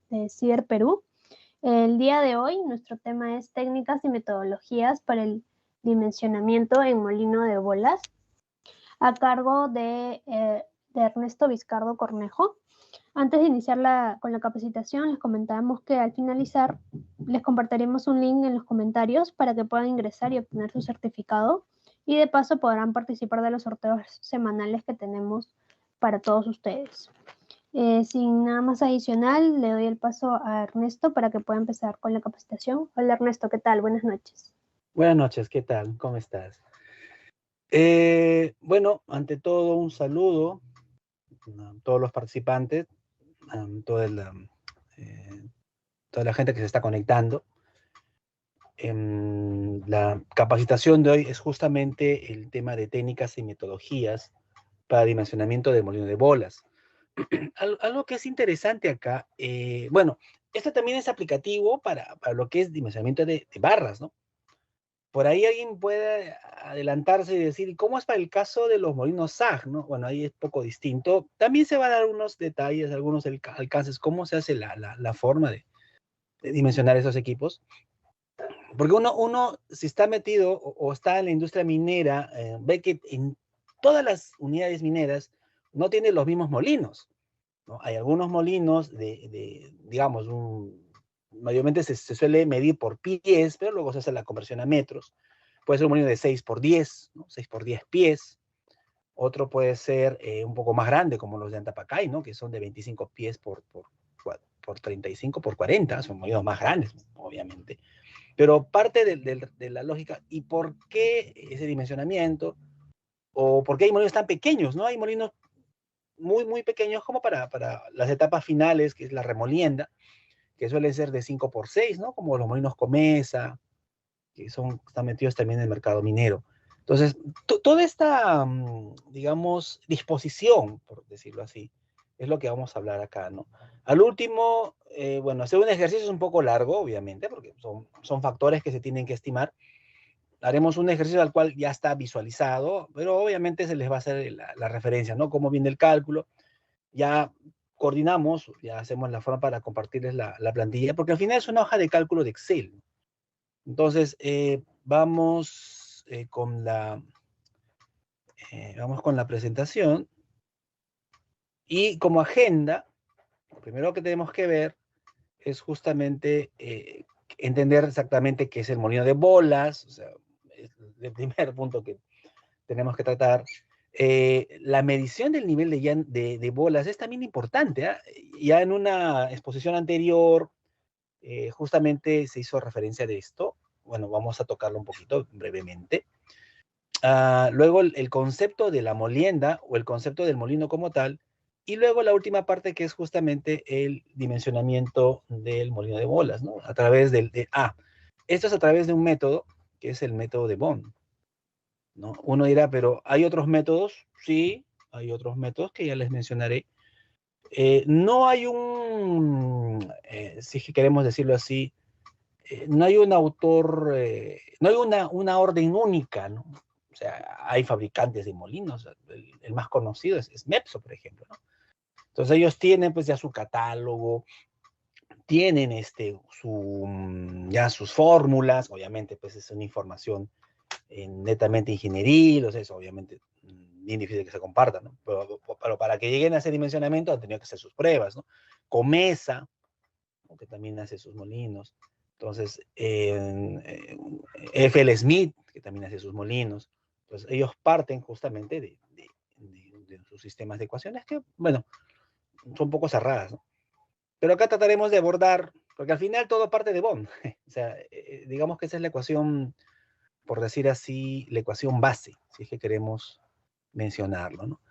de CIDER Perú. El día de hoy nuestro tema es técnicas y metodologías para el dimensionamiento en molino de bolas, a cargo de Ernesto Vizcardo Cornejo. Antes de iniciar con la capacitación, les comentábamos que al finalizar les compartiremos un link en los comentarios para que puedan ingresar y obtener su certificado, y de paso podrán participar de los sorteos semanales que tenemos para todos ustedes. Sin nada más adicional, le doy el paso a Ernesto para que pueda empezar con la capacitación. Hola Ernesto, ¿qué tal? Buenas noches. Buenas noches, ¿qué tal? ¿Cómo estás? Bueno, ante todo un saludo a todos los participantes, a toda la gente que se está conectando. La capacitación de hoy es justamente el tema de técnicas y metodologías para dimensionamiento del molino de bolas. Algo que es interesante acá, bueno, esto también es aplicativo para lo que es dimensionamiento de barras, ¿no? Por ahí alguien puede adelantarse y decir, ¿cómo es para el caso de los molinos SAG, no? Bueno, ahí es poco distinto. También se van a dar unos detalles, algunos alcances, cómo se hace la forma de dimensionar esos equipos. Porque uno si está metido o está en la industria minera, ve que en todas las unidades mineras no tienen los mismos molinos, ¿no? Hay algunos molinos digamos, mayormente se suele medir por pies, pero luego se hace la conversión a metros. Puede ser un molino de 6 por 10, ¿no? 6 por 10 pies. Otro puede ser un poco más grande, como los de Antapacay, ¿no? Que son de 25 pies por 35 por 40. Son molinos más grandes, obviamente. Pero parte de la lógica, ¿y por qué ese dimensionamiento? ¿O por qué hay molinos tan pequeños, no? Hay molinos muy, muy pequeños como para las etapas finales, que es la remolienda, que suelen ser de 5 por 6, ¿no? Como los molinos Comesa, que están metidos también en el mercado minero. Entonces, toda esta, digamos, disposición, por decirlo así, es lo que vamos a hablar acá, ¿no? Al último, bueno, hacer un ejercicio es un poco largo, obviamente, porque son factores que se tienen que estimar. Haremos un ejercicio al cual ya está visualizado, pero obviamente se les va a hacer la referencia, ¿no? Cómo viene el cálculo. Ya coordinamos, ya hacemos la forma para compartirles la plantilla, porque al final es una hoja de cálculo de Excel. Entonces, vamos con la presentación. Y como agenda, lo primero que tenemos que ver es justamente entender exactamente qué es el molino de bolas, o sea, es el primer punto que tenemos que tratar. La medición del nivel de bolas es también importante, ¿eh? Ya en una exposición anterior, justamente se hizo referencia de esto. Bueno, vamos a tocarlo un poquito brevemente. Luego el concepto de la molienda o el concepto del molino como tal, y luego la última parte que es justamente el dimensionamiento del molino de bolas, ¿no? A través esto es a través de un método que es el método de Bond, ¿no? Uno dirá, pero ¿hay otros métodos? Sí, hay otros métodos que ya les mencionaré. No hay si queremos decirlo así, no hay un autor, no hay una orden única, ¿no? O sea, hay fabricantes de molinos, el más conocido es Mepso, por ejemplo, ¿no? Entonces ellos tienen pues ya su catálogo, tienen ya sus fórmulas, obviamente pues es una información netamente ingenieril, o sea, es obviamente bien difícil que se compartan, ¿no? Pero para que lleguen a ese dimensionamiento han tenido que hacer sus pruebas, ¿no? Comesa, ¿no? Que también hace sus molinos. Entonces, F.L. Smith, que también hace sus molinos. Entonces, ellos parten justamente de sus sistemas de ecuaciones que, bueno, son un poco cerradas, ¿no? Pero acá trataremos de abordar, porque al final todo parte de Bond. O sea, digamos que esa es la ecuación, por decir así, la ecuación base, si es que queremos mencionarlo, ¿no?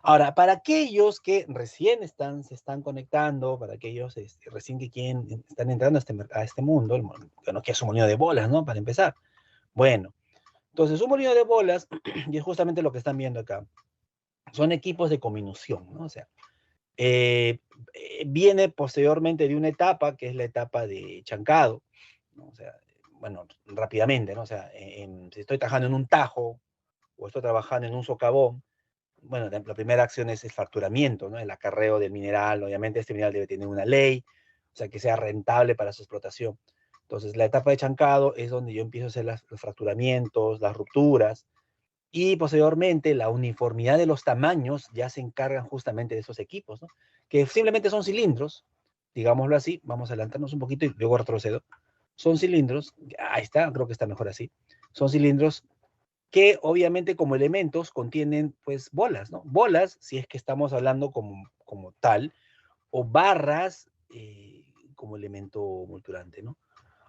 Ahora, para aquellos que recién se están conectando, para aquellos recién están entrando a este mundo, bueno, que es un molino de bolas, ¿no? Para empezar. Bueno, entonces un molino de bolas, y es justamente lo que están viendo acá, son equipos de cominución, ¿no? O sea, viene posteriormente de una etapa, que es la etapa de chancado, ¿no? O sea, bueno, rápidamente, ¿no? O sea, si estoy trabajando en un tajo, o estoy trabajando en un socavón, bueno, la primera acción es el fracturamiento, ¿no? El acarreo del mineral. Obviamente este mineral debe tener una ley, sea, que sea rentable para su explotación. Entonces, la etapa de chancado es donde yo empiezo a hacer los fracturamientos, las rupturas, y posteriormente la uniformidad de los tamaños ya se encargan justamente de esos equipos, ¿no? Que simplemente son cilindros, digámoslo así. Vamos a adelantarnos un poquito y luego retrocedo. Son cilindros, ahí está, creo que está mejor así. Son cilindros que obviamente como elementos contienen pues bolas, ¿no? Bolas, si es que estamos hablando como tal, o barras como elemento molturante, ¿no?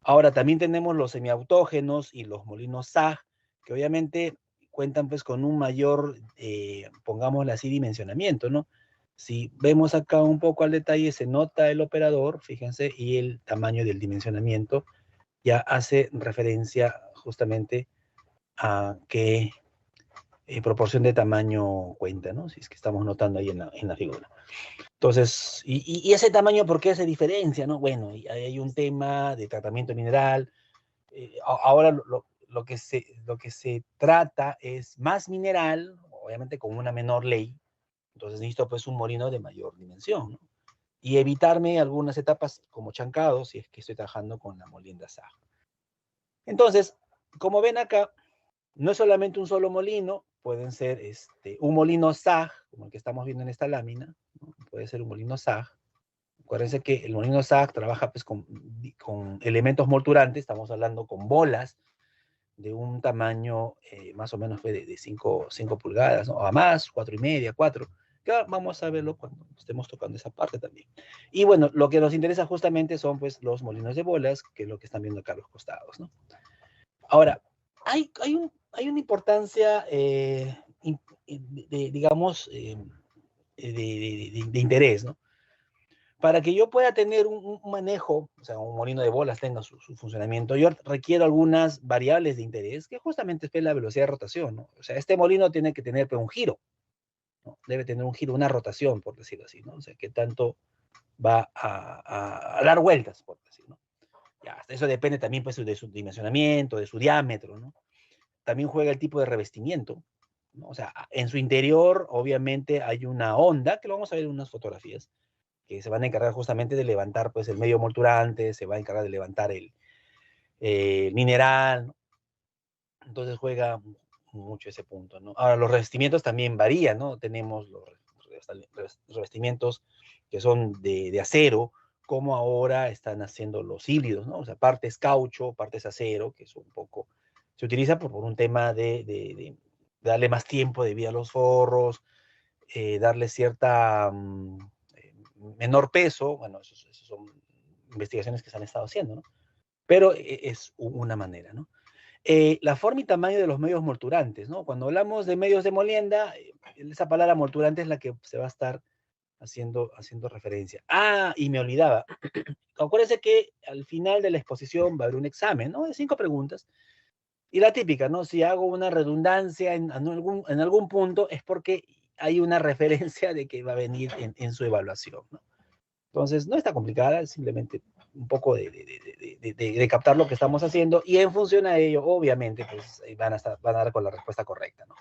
Ahora también tenemos los semiautógenos y los molinos SAG, que obviamente cuentan pues con un mayor, pongámosle así, dimensionamiento, ¿no? Si vemos acá un poco al detalle, se nota el operador, fíjense, y el tamaño del dimensionamiento ya hace referencia justamente a qué proporción de tamaño cuenta, ¿no? Si es que estamos notando ahí en la figura. Entonces, y ese tamaño, ¿por qué se diferencia, no? Bueno, hay un tema de tratamiento mineral. Ahora lo que se trata es más mineral, obviamente con una menor ley. Entonces necesito pues un molino de mayor dimensión, ¿no? Y evitarme algunas etapas como chancado si es que estoy trabajando con la molienda SAG. Entonces, como ven acá, no es solamente un solo molino, pueden ser un molino SAG, como el que estamos viendo en esta lámina, ¿no? Puede ser un molino SAG. Acuérdense que el molino SAG trabaja pues, con elementos molturantes, estamos hablando con bolas de un tamaño más o menos de 5 pulgadas, ¿no? A más, 4,5, 4. Que vamos a verlo cuando estemos tocando esa parte también. Y bueno, lo que nos interesa justamente son pues los molinos de bolas, que es lo que están viendo acá a los costados, ¿no? Ahora, hay una importancia, digamos, de interés, ¿no? Para que yo pueda tener un manejo, o sea, un molino de bolas tenga su funcionamiento, yo requiero algunas variables de interés, que justamente es la velocidad de rotación, ¿no? O sea, este molino tiene que tener pues, un giro, ¿no? Debe tener un giro, una rotación, por decirlo así, ¿no? O sea, que tanto va a dar vueltas, por decirlo, ¿no? Ya, eso depende también pues, de su dimensionamiento, de su diámetro, ¿no? También juega el tipo de revestimiento, ¿no? O sea, en su interior, obviamente, hay una onda, que lo vamos a ver en unas fotografías, que se van a encargar justamente de levantar pues, el medio molturante, se va a encargar de levantar el mineral, ¿no? Entonces juega mucho ese punto, ¿no? Ahora, los revestimientos también varían, ¿no? Tenemos los revestimientos que son de acero, como ahora están haciendo los híbridos, ¿no? O sea, partes caucho, partes acero, que es un poco, se utiliza por un tema de darle más tiempo de vida a los forros, darle cierta menor peso, bueno, eso son investigaciones que se han estado haciendo, ¿no? Pero es una manera, ¿no? La forma y tamaño de los medios molturantes, ¿no? Cuando hablamos de medios de molienda, esa palabra molturante es la que se va a estar haciendo referencia. Ah, y me olvidaba. Acuérdense que al final de la exposición va a haber un examen, ¿no? De 5 preguntas. Y la típica, ¿no? Si hago una redundancia en algún punto es porque hay una referencia de que va a venir en su evaluación, ¿no? Entonces, no está complicada, es simplemente un poco de captar lo que estamos haciendo y en función a ello, obviamente, pues van a dar con la respuesta correcta, ¿no?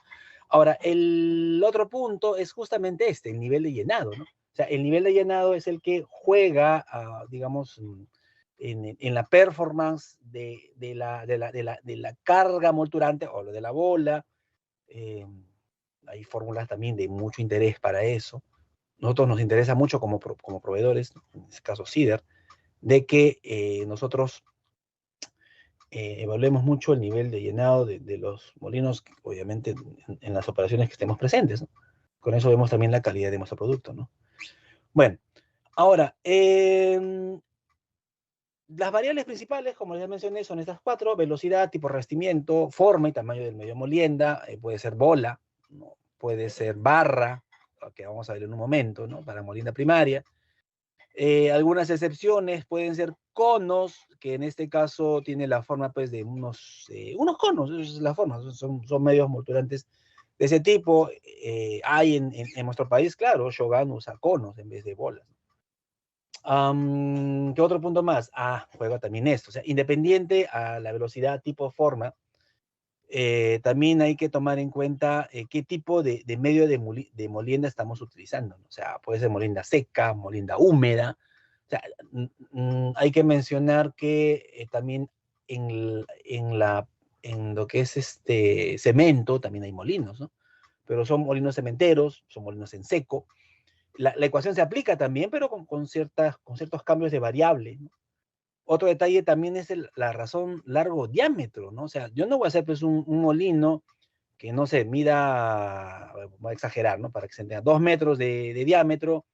Ahora, el otro punto es justamente el nivel de llenado, ¿no? O sea, el nivel de llenado es el que juega, digamos, en la performance de la carga molturante o lo de la bola. Eh, Hay fórmulas también de mucho interés para eso. Nosotros nos interesa mucho como proveedores, en este caso CIDER, de que nosotros evaluemos mucho el nivel de llenado de los molinos, obviamente en las operaciones que estemos presentes, ¿no? Con eso vemos también la calidad de nuestro producto, ¿no? Bueno, ahora, las variables principales, como ya mencioné, son estas 4: velocidad, tipo de revestimiento, forma y tamaño del medio molienda, puede ser bola, ¿no? Puede ser barra, que vamos a ver en un momento, ¿no? Para molienda primaria. Algunas excepciones pueden ser conos, que en este caso tiene la forma pues de unos conos, esa es la forma, son medios molturantes de ese tipo. Hay en nuestro país, claro, Shogun usa conos en vez de bolas. ¿Qué otro punto más? Juega también esto, o sea, independiente a la velocidad, tipo, forma, también hay que tomar en cuenta qué tipo de medio de molienda estamos utilizando, ¿no? O sea, puede ser molienda seca, molienda húmeda, O sea, hay que mencionar que también en lo que es cemento, también hay molinos, ¿no? Pero son molinos cementeros, son molinos en seco. La ecuación se aplica también, pero con ciertos cambios de variable, ¿no? Otro detalle también es la razón largo-diámetro, ¿no? O sea, yo no voy a hacer pues un molino que no se mida, voy a exagerar, ¿no? Para que se entienda, 2 metros de diámetro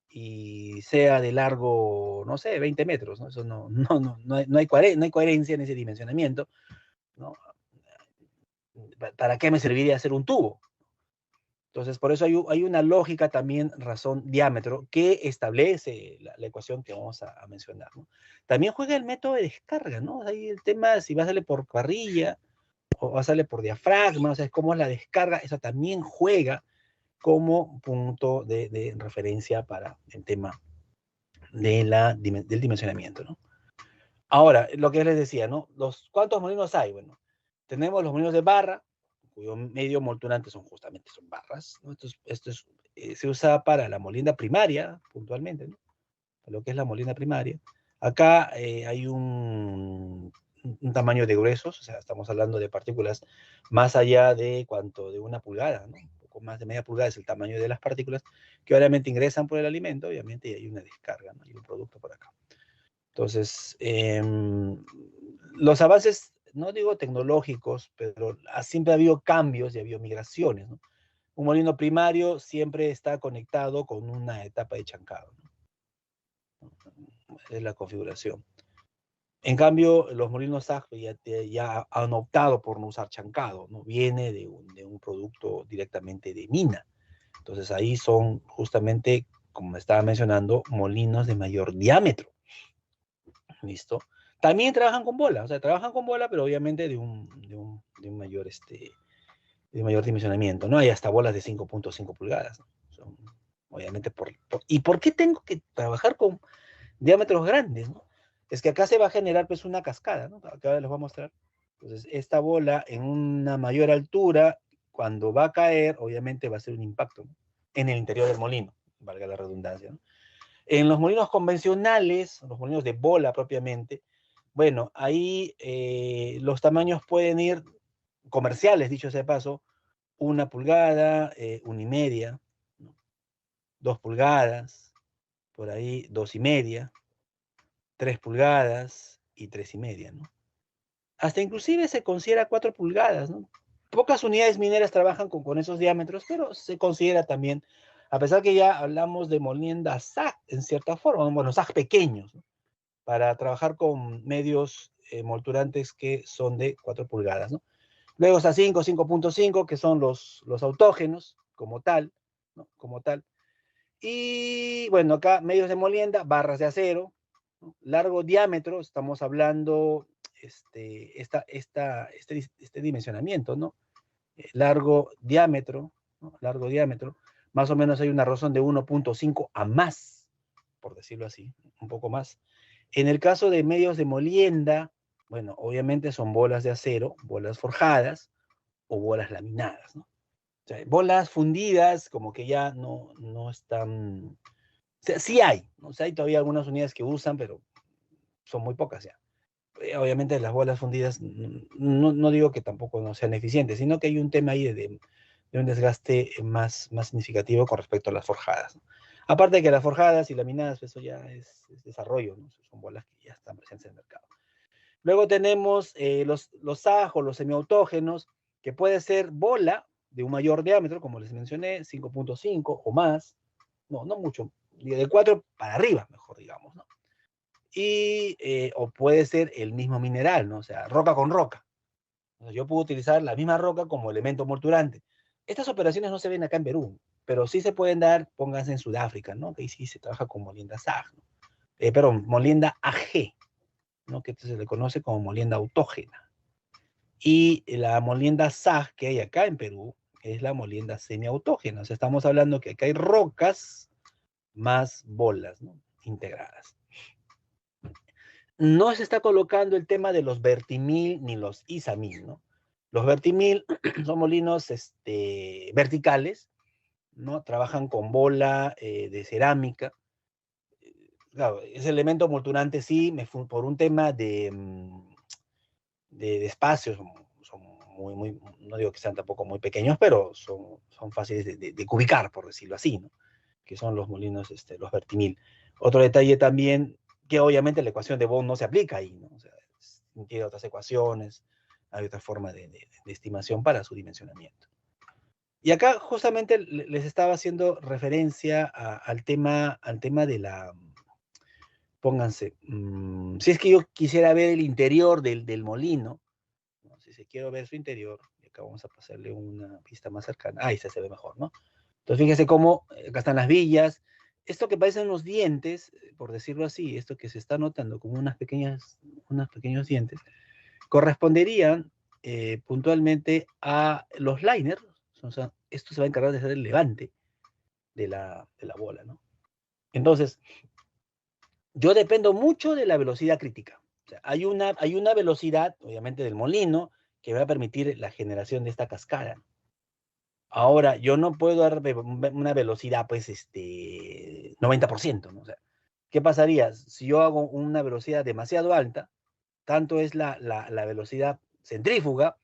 y sea de largo, no sé, 20 metros, ¿no? Eso no hay coherencia en ese dimensionamiento, ¿no? ¿Para qué me serviría hacer un tubo? Entonces, por eso hay una lógica también, razón, diámetro, que establece la ecuación que vamos a mencionar, ¿no? También juega el método de descarga, ¿no? Ahí el tema, si va a salir por parrilla o va a salir por diafragma, o sea, cómo es la descarga, eso también juega como punto de referencia para el tema del dimensionamiento, ¿no? Ahora, lo que les decía, ¿no? ¿Cuántos molinos hay? Bueno, tenemos los molinos de barra, cuyo medio molturante son barras, ¿no? Se usa para la molienda primaria, puntualmente, ¿no? Lo que es la molienda primaria. Acá hay un tamaño de gruesos, o sea, estamos hablando de partículas más allá de de 1 pulgada, ¿no? Un poco más de media pulgada es el tamaño de las partículas, que obviamente ingresan por el alimento, obviamente, y hay una descarga, ¿no? Hay un producto por acá. Entonces, los avances, no digo tecnológicos, pero siempre ha habido cambios y ha habido migraciones, ¿no? Un molino primario siempre está conectado con una etapa de chancado, ¿no? Es la configuración. En cambio, los molinos SAG ya han optado por no usar chancado, ¿no? Viene de un producto directamente de mina. Entonces ahí son justamente, como me estaba mencionando, molinos de mayor diámetro. ¿Listo? También trabajan con bola, o sea, trabajan con bola, pero obviamente de mayor dimensionamiento, ¿no? Hay hasta bolas de 5.5 pulgadas, ¿no? Son, obviamente, ¿y por qué tengo que trabajar con diámetros grandes, ¿no? Es que acá se va a generar pues una cascada, ¿no? Acá les voy a mostrar. Entonces, esta bola en una mayor altura, cuando va a caer, obviamente va a ser un impacto, ¿no? En el interior del molino, valga la redundancia, ¿no? En los molinos convencionales, los molinos de bola propiamente, bueno, ahí los tamaños pueden ir comerciales, dicho sea de paso, 1 pulgada, 1,5, ¿no? 2 pulgadas, por ahí 2,5, 3 pulgadas y 3,5, ¿no? Hasta inclusive se considera 4 pulgadas, ¿no? Pocas unidades mineras trabajan con esos diámetros, pero se considera también, a pesar que ya hablamos de molienda SAG en cierta forma, bueno, SAG pequeños, ¿no? Para trabajar con medios molturantes que son de 4 pulgadas, ¿no? Luego está 5, 5.5, que son los autógenos, como tal, ¿no? Como tal. Y bueno, acá medios de molienda, barras de acero, ¿no? Largo diámetro, estamos hablando este dimensionamiento, ¿no? Largo diámetro, ¿no? Largo diámetro, más o menos hay una razón de 1.5 a más, por decirlo así, un poco más. En el caso de medios de molienda, bueno, obviamente son bolas de acero, bolas forjadas o bolas laminadas, ¿no? O sea, bolas fundidas como que ya no están... O sea, sí hay, ¿no? O sea, hay todavía algunas unidades que usan, pero son muy pocas ya. Obviamente las bolas fundidas, no digo que tampoco no sean eficientes, sino que hay un tema ahí de un desgaste más significativo con respecto a las forjadas, ¿no? Aparte de que las forjadas y laminadas, eso ya es desarrollo, ¿no? Son bolas que ya están presentes en el mercado. Luego tenemos los SAG o los semiautógenos, que puede ser bola de un mayor diámetro, como les mencioné, 5.5 o más, no mucho, de 4 para arriba, mejor digamos, ¿no? O puede ser el mismo mineral, ¿no? O sea, roca con roca. O sea, yo puedo utilizar la misma roca como elemento morturante. Estas operaciones no se ven acá en Perú, pero sí se pueden dar, pónganse en Sudáfrica, ¿no? Que ahí sí se trabaja con molienda SAG, ¿no? Perdón, molienda AG, ¿no? Que se le conoce como molienda autógena. Y la molienda SAG que hay acá en Perú es la molienda semiautógena. O sea, estamos hablando que acá hay rocas más bolas, ¿no? Integradas. No se está colocando el tema de los vertimil ni los isamil, ¿no? Los vertimil son molinos verticales, ¿no? Trabajan con bola de cerámica, claro, ese elemento molturante sí, por un tema de espacios, son muy, no digo que sean tampoco muy pequeños, pero son fáciles de ubicar, por decirlo así, ¿no? Que son los molinos, los vertimil. Otro detalle también, que obviamente la ecuación de Bond no se aplica ahí, ¿no? O sea, tiene otras ecuaciones, hay otra forma de estimación para su dimensionamiento. Y acá justamente les estaba haciendo referencia al tema de la, pónganse, si es que yo quisiera ver el interior del molino, ¿no? Si se quiero ver su interior, y acá vamos a pasarle una vista más cercana, ahí se ve mejor, ¿no? Entonces fíjense cómo, acá están las villas, esto que parecen unos dientes, por decirlo así, esto que se está notando como unos pequeños dientes, corresponderían puntualmente a los liners, o sea, esto se va a encargar de hacer el levante de la bola, ¿no? Entonces, yo dependo mucho de la velocidad crítica. O sea, hay una velocidad, obviamente, del molino que va a permitir la generación de esta cascada. Ahora, yo no puedo dar una velocidad, pues, 90%, ¿no? O sea, ¿qué pasaría? Si yo hago una velocidad demasiado alta, tanto es la velocidad centrífuga,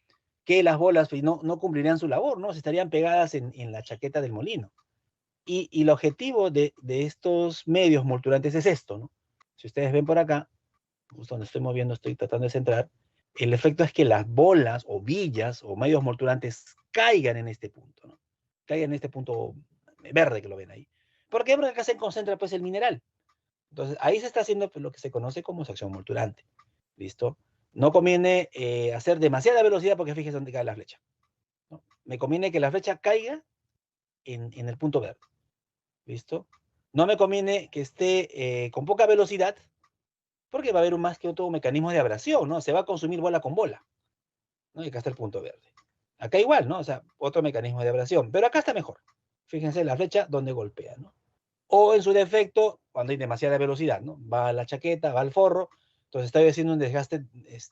que las bolas pues, no cumplirían su labor, ¿no? Se estarían pegadas en la chaqueta del molino. Y el objetivo de estos medios molturantes es esto, ¿no? Si ustedes ven por acá, justo donde estoy moviendo, estoy tratando de centrar, el efecto es que las bolas o villas o medios molturantes caigan en este punto, ¿no? Caigan en este punto verde que lo ven ahí. ¿Por qué? Porque acá se concentra pues el mineral. Entonces ahí se está haciendo pues, lo que se conoce como sección molturante. ¿Listo? No conviene hacer demasiada velocidad porque fíjese dónde cae la flecha, ¿no? Me conviene que la flecha caiga en el punto verde. ¿Listo? No me conviene que esté con poca velocidad porque va a haber más que otro mecanismo de abrasión, ¿no? Se va a consumir bola con bola, ¿no? Y acá está el punto verde. Acá igual, ¿no? O sea, otro mecanismo de abrasión, pero acá está mejor. Fíjense la flecha donde golpea, ¿no? O en su defecto, cuando hay demasiada velocidad, ¿no? Va a la chaqueta, va al forro, entonces está haciendo un desgaste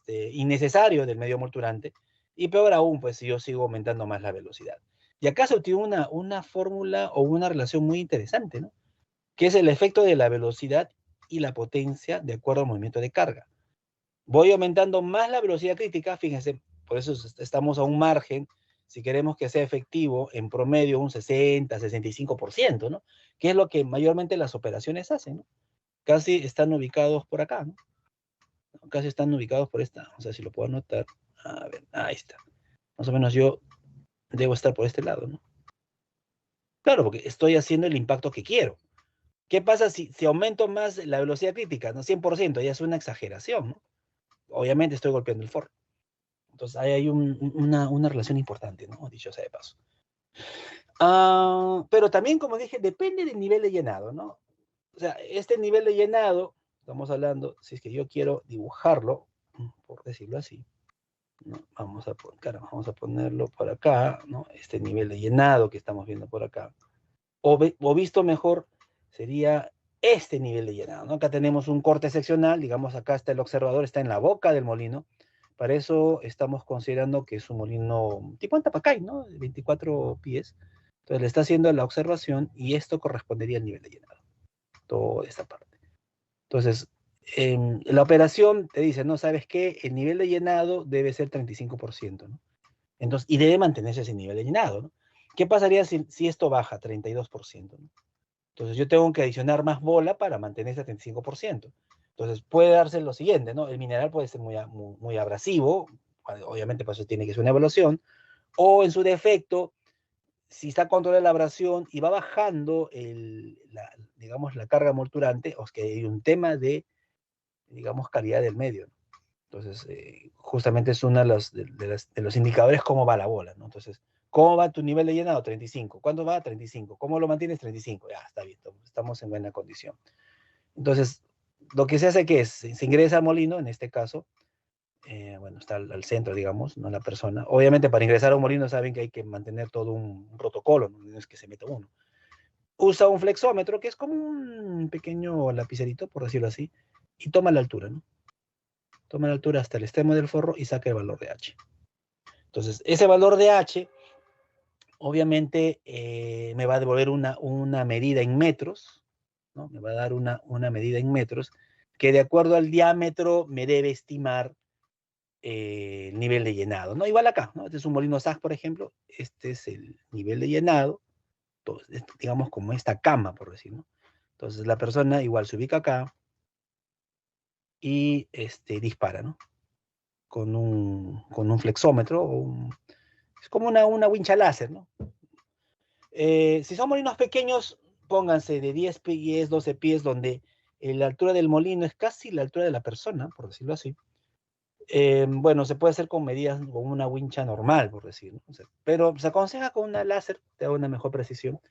innecesario del medio molturante, y peor aún, pues si yo sigo aumentando más la velocidad. Y acá se obtiene una fórmula o una relación muy interesante, ¿no? Que es el efecto de la velocidad y la potencia de acuerdo al movimiento de carga. Voy aumentando más la velocidad crítica, fíjense, por eso estamos a un margen, si queremos que sea efectivo, en promedio un 60, 65%, ¿no? Que es lo que mayormente las operaciones hacen, ¿no? Casi están ubicados por acá, ¿no? Casi están ubicados por esta, o sea, si lo puedo anotar, a ver, ahí está. Más o menos yo debo estar por este lado, ¿no? Claro, porque estoy haciendo el impacto que quiero. ¿Qué pasa si aumento más la velocidad crítica? ¿No? 100%, ya es una exageración, ¿no? Obviamente estoy golpeando el forro. Entonces ahí hay una relación importante, ¿no? Dicho sea de paso. Pero también, como dije, depende del nivel de llenado, ¿no? O sea, este nivel de llenado, estamos hablando, si es que yo quiero dibujarlo, por decirlo así, ¿no? Vamos a ponerlo por acá, ¿no? Este nivel de llenado que estamos viendo por acá. O visto mejor, sería este nivel de llenado, ¿no? Acá tenemos un corte seccional, digamos, acá está el observador, está en la boca del molino. Para eso estamos considerando que es un molino tipo Antapacay, ¿no? De 24 pies. Entonces le está haciendo la observación y esto correspondería al nivel de llenado. Toda esta parte. Entonces, la operación te dice, no, ¿sabes qué? El nivel de llenado debe ser 35%, ¿no? Entonces, y debe mantenerse ese nivel de llenado, ¿no? ¿Qué pasaría si esto baja a 32%, ¿no? Entonces yo tengo que adicionar más bola para mantener ese 35%. Entonces puede darse lo siguiente, ¿no? El mineral puede ser muy abrasivo, obviamente por eso tiene que ser una evaluación, o en su defecto, si está controlada la abrasión y va bajando digamos, la carga molturante, o es que hay un tema de, digamos, calidad del medio, ¿no? Entonces, justamente es uno de los indicadores cómo va la bola, ¿no? Entonces, ¿cómo va tu nivel de llenado? 35. ¿Cuándo va? 35. ¿Cómo lo mantienes? 35. Ya, está bien, estamos en buena condición. Entonces, lo que se hace que es, se ingresa al molino, en este caso, bueno, está al centro, digamos, no la persona. Obviamente, para ingresar a un molino saben que hay que mantener todo un protocolo, no es que se meta uno. Usa un flexómetro, que es como un pequeño lapicerito, por decirlo así, y toma la altura, ¿no? Toma la altura hasta el extremo del forro y saca el valor de H. Entonces, ese valor de H, obviamente, me va a devolver una medida en metros, ¿no? Me va a dar una medida en metros, que de acuerdo al diámetro me debe estimar el nivel de llenado, ¿no? Igual acá, ¿no? Este es un molino SAG, por ejemplo, este es el nivel de llenado, entonces, digamos como esta cama, por decir, ¿no? Entonces la persona igual se ubica acá y dispara, ¿no? Con un flexómetro, es como una wincha láser, ¿no? Si son molinos pequeños, pónganse de 10 pies, 12 pies, donde la altura del molino es casi la altura de la persona, por decirlo así. Bueno, se puede hacer con medidas, con una wincha normal, por decirlo, ¿no? O sea, pero se aconseja con una láser, te da una mejor precisión.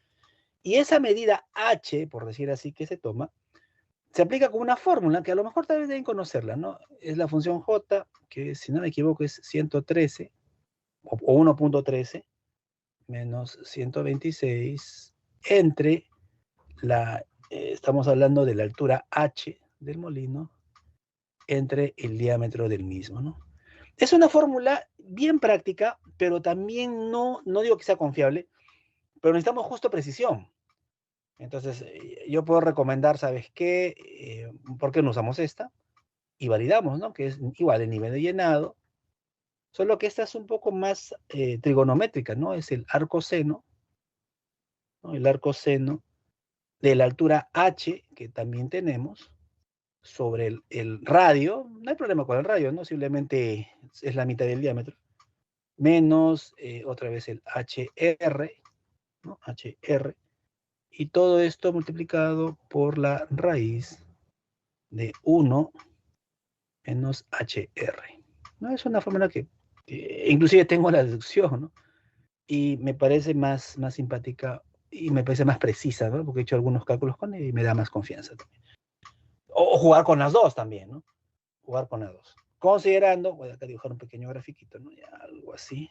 Y esa medida H, por decir así, que se toma, se aplica con una fórmula que a lo mejor tal vez deben conocerla, ¿no? Es la función J, que si no me equivoco es 113 o 1.13 menos 126 entre estamos hablando de la altura H del molino entre el diámetro del mismo, ¿no? Es una fórmula bien práctica, pero también no digo que sea confiable, pero necesitamos justo precisión. Entonces, yo puedo recomendar, ¿sabes qué? ¿Por qué no usamos esta? Y validamos, ¿no? Que es igual el nivel de llenado, solo que esta es un poco más trigonométrica, ¿no? Es el arco seno, ¿no? El arco seno de la altura H, que también tenemos, sobre el radio, no hay problema con el radio, ¿no? Simplemente es la mitad del diámetro, menos otra vez el HR, ¿no? HR, y todo esto multiplicado por la raíz de 1 menos HR. ¿No? Es una fórmula que inclusive tengo la deducción, ¿no? Y me parece más simpática y me parece más precisa, ¿no? Porque he hecho algunos cálculos con ella y me da más confianza también. O jugar con las dos también, ¿no? Jugar con las dos. Considerando, voy a acá dibujar un pequeño grafiquito, ¿no? Ya, algo así.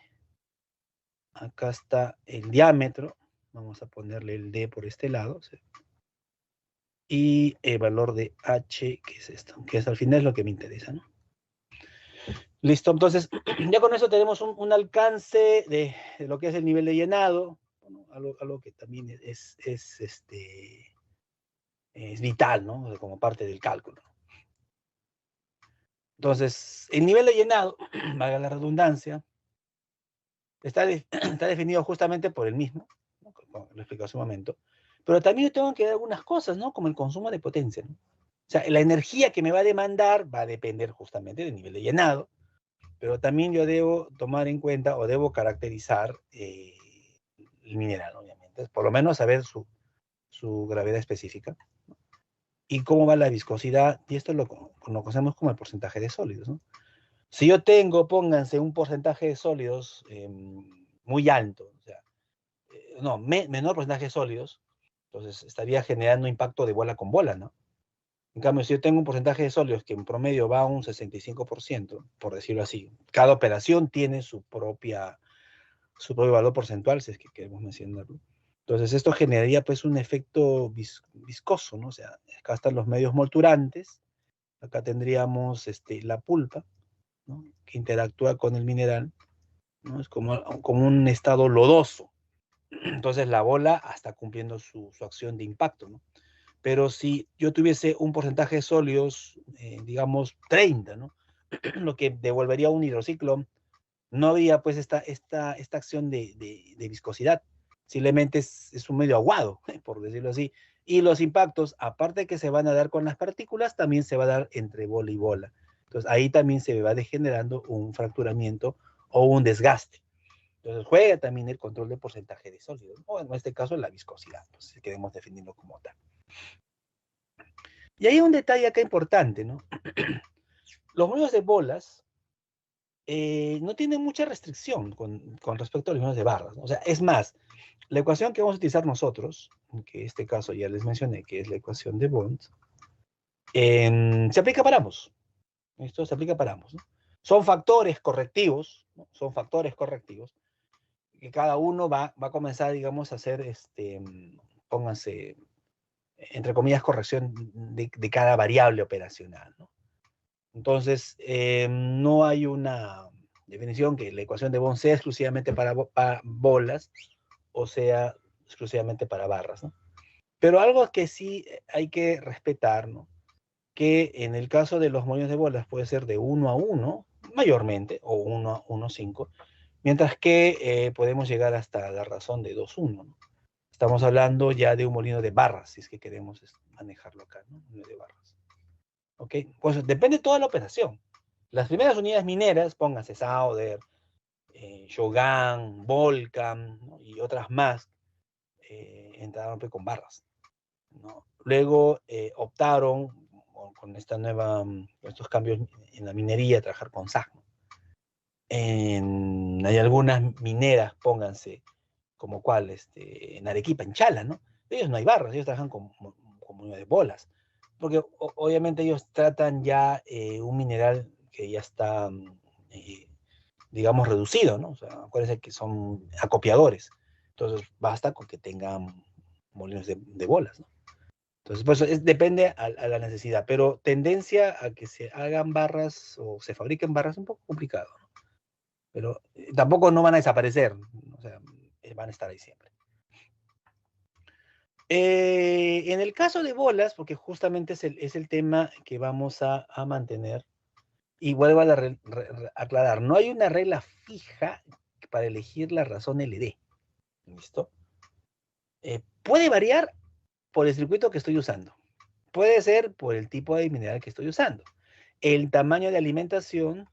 Acá está el diámetro. Vamos a ponerle el D por este lado. ¿Sí? Y el valor de H, que es esto, que es al final lo que me interesa, ¿no? Listo, entonces ya con eso tenemos un alcance de lo que es el nivel de llenado, ¿no? Algo que también es vital, ¿no? Como parte del cálculo. Entonces, el nivel de llenado, valga la redundancia, está definido justamente por el mismo, ¿no? Como lo expliqué hace un momento, pero también yo tengo que dar algunas cosas, ¿no? Como el consumo de potencia, ¿no? O sea, la energía que me va a demandar va a depender justamente del nivel de llenado, pero también yo debo tomar en cuenta o debo caracterizar el mineral, obviamente, por lo menos saber su gravedad específica, ¿no? Y cómo va la viscosidad, y esto lo conocemos como el porcentaje de sólidos, ¿no? Si yo tengo, pónganse, un porcentaje de sólidos muy alto, o sea, menor porcentaje de sólidos, entonces estaría generando impacto de bola con bola, ¿no? En cambio, si yo tengo un porcentaje de sólidos que en promedio va a un 65%, por decirlo así, cada operación tiene su propio valor porcentual, si es que queremos mencionarlo. Entonces, esto generaría pues un efecto viscoso, ¿no? O sea, acá están los medios molturantes, acá tendríamos la pulpa, ¿no? Que interactúa con el mineral, ¿no? Es como un estado lodoso. Entonces, la bola está cumpliendo su acción de impacto, ¿no? Pero si yo tuviese un porcentaje de sólidos, digamos 30, ¿no? Lo que devolvería un hidrociclo, no habría pues esta acción de viscosidad. Simplemente es un medio aguado, por decirlo así. Y los impactos, aparte de que se van a dar con las partículas, también se va a dar entre bola y bola. Entonces ahí también se va degenerando un fracturamiento o un desgaste. Entonces juega también el control de porcentaje de sólidos, o en este caso la viscosidad, pues si queremos definirlo como tal. Y hay un detalle acá importante, ¿no? Los molinos de bolas no tienen mucha restricción con respecto a los molinos de barras, ¿no? O sea, es más, la ecuación que vamos a utilizar nosotros, que en este caso ya les mencioné, que es la ecuación de Bond, se aplica para ambos. Esto se aplica para ambos, ¿no? Son factores correctivos, ¿no? Son factores correctivos, que cada uno va a comenzar, digamos, a hacer, pónganse, entre comillas, corrección de cada variable operacional, ¿no? Entonces, no hay una definición que la ecuación de Bond sea exclusivamente para bolas o sea exclusivamente para barras, ¿no? Pero algo que sí hay que respetar, ¿no? Que en el caso de los molinos de bolas puede ser de 1 a 1, mayormente, o 1 a 1,5, mientras que podemos llegar hasta la razón de 2 a 1, ¿no? Estamos hablando ya de un molino de barras, si es que queremos manejarlo acá, ¿no? Molino de barras. ¿Ok? Pues depende de toda la operación. Las primeras unidades mineras, pónganse Sauder, Shogun, Volcam, ¿no? Y otras más, entraron con barras, ¿no? Luego optaron con esta nueva, estos cambios en la minería, a trabajar con SAG, ¿no? Hay algunas mineras, pónganse, como cuál, en Arequipa, en Chala, ¿no? Ellos no hay barras, ellos trabajan con de bolas, porque obviamente ellos tratan ya un mineral que ya está, eh, digamos, reducido, ¿no? O sea, acuérdense que son acopiadores, entonces basta con que tengan molinos de bolas, ¿no? Entonces, pues depende a la necesidad, pero tendencia a que se hagan barras o se fabriquen barras es un poco complicado, ¿no? Pero tampoco no van a desaparecer, ¿no? O sea, van a estar ahí siempre. En el caso de bolas, porque justamente es el tema que vamos a mantener, y vuelvo a aclarar, no hay una regla fija para elegir la razón LD. ¿Listo? Puede variar por el circuito que estoy usando. Puede ser por el tipo de mineral que estoy usando, el tamaño de alimentación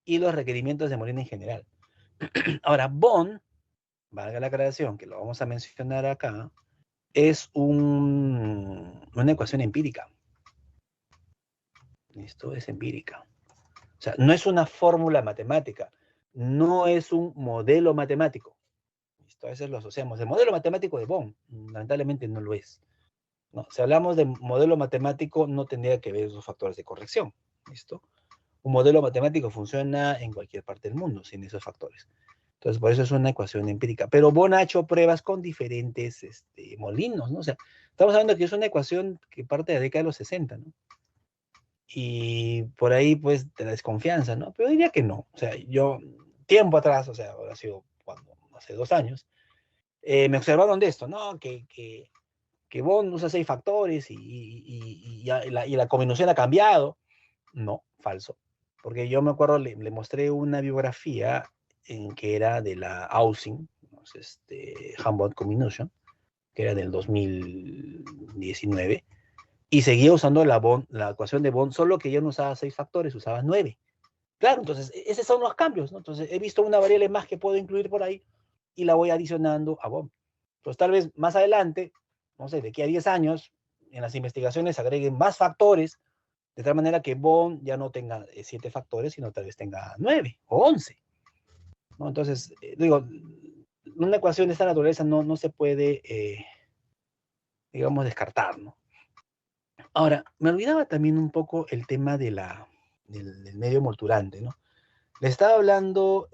y los requerimientos de molino en general. Ahora, Bond, valga la aclaración, que lo vamos a mencionar acá, es una ecuación empírica. ¿Listo? Es empírica. O sea, no es una fórmula matemática, no es un modelo matemático. ¿Listo? A veces lo asociamos. El modelo matemático de Bond, lamentablemente no lo es, ¿no? Si hablamos de modelo matemático, no tendría que ver esos factores de corrección. ¿Listo? Un modelo matemático funciona en cualquier parte del mundo sin esos factores. Entonces, por eso es una ecuación empírica. Pero Bond ha hecho pruebas con diferentes molinos, ¿no? O sea, estamos hablando que es una ecuación que parte de la década de los 60, ¿no? Y por ahí, pues, de la desconfianza, ¿no? Pero diría que no. O sea, yo, tiempo atrás, o sea, ahora ha sido cuando, hace 2 años, me observaron de esto, ¿no? Que Bond usa 6 factores y la combinación ha cambiado. No, falso. Porque yo me acuerdo, le mostré una biografía en que era de la Aussing, ¿no? Humboldt Combination, que era del 2019, y seguía usando la ecuación de Bond, solo que yo no usaba 6 factores, usaba 9. Claro, entonces, esos son los cambios, ¿no? Entonces, he visto una variable más que puedo incluir por ahí y la voy adicionando a Bond. Entonces, tal vez más adelante, no sé, de aquí a 10 años, en las investigaciones agreguen más factores, de tal manera que Bond ya no tenga 7 factores, sino tal vez tenga 9 o 11, ¿no? Entonces, digo, una ecuación de esta naturaleza no se puede, digamos, descartar, ¿no? Ahora, me olvidaba también un poco el tema del medio molturante, ¿no? Le estaba hablando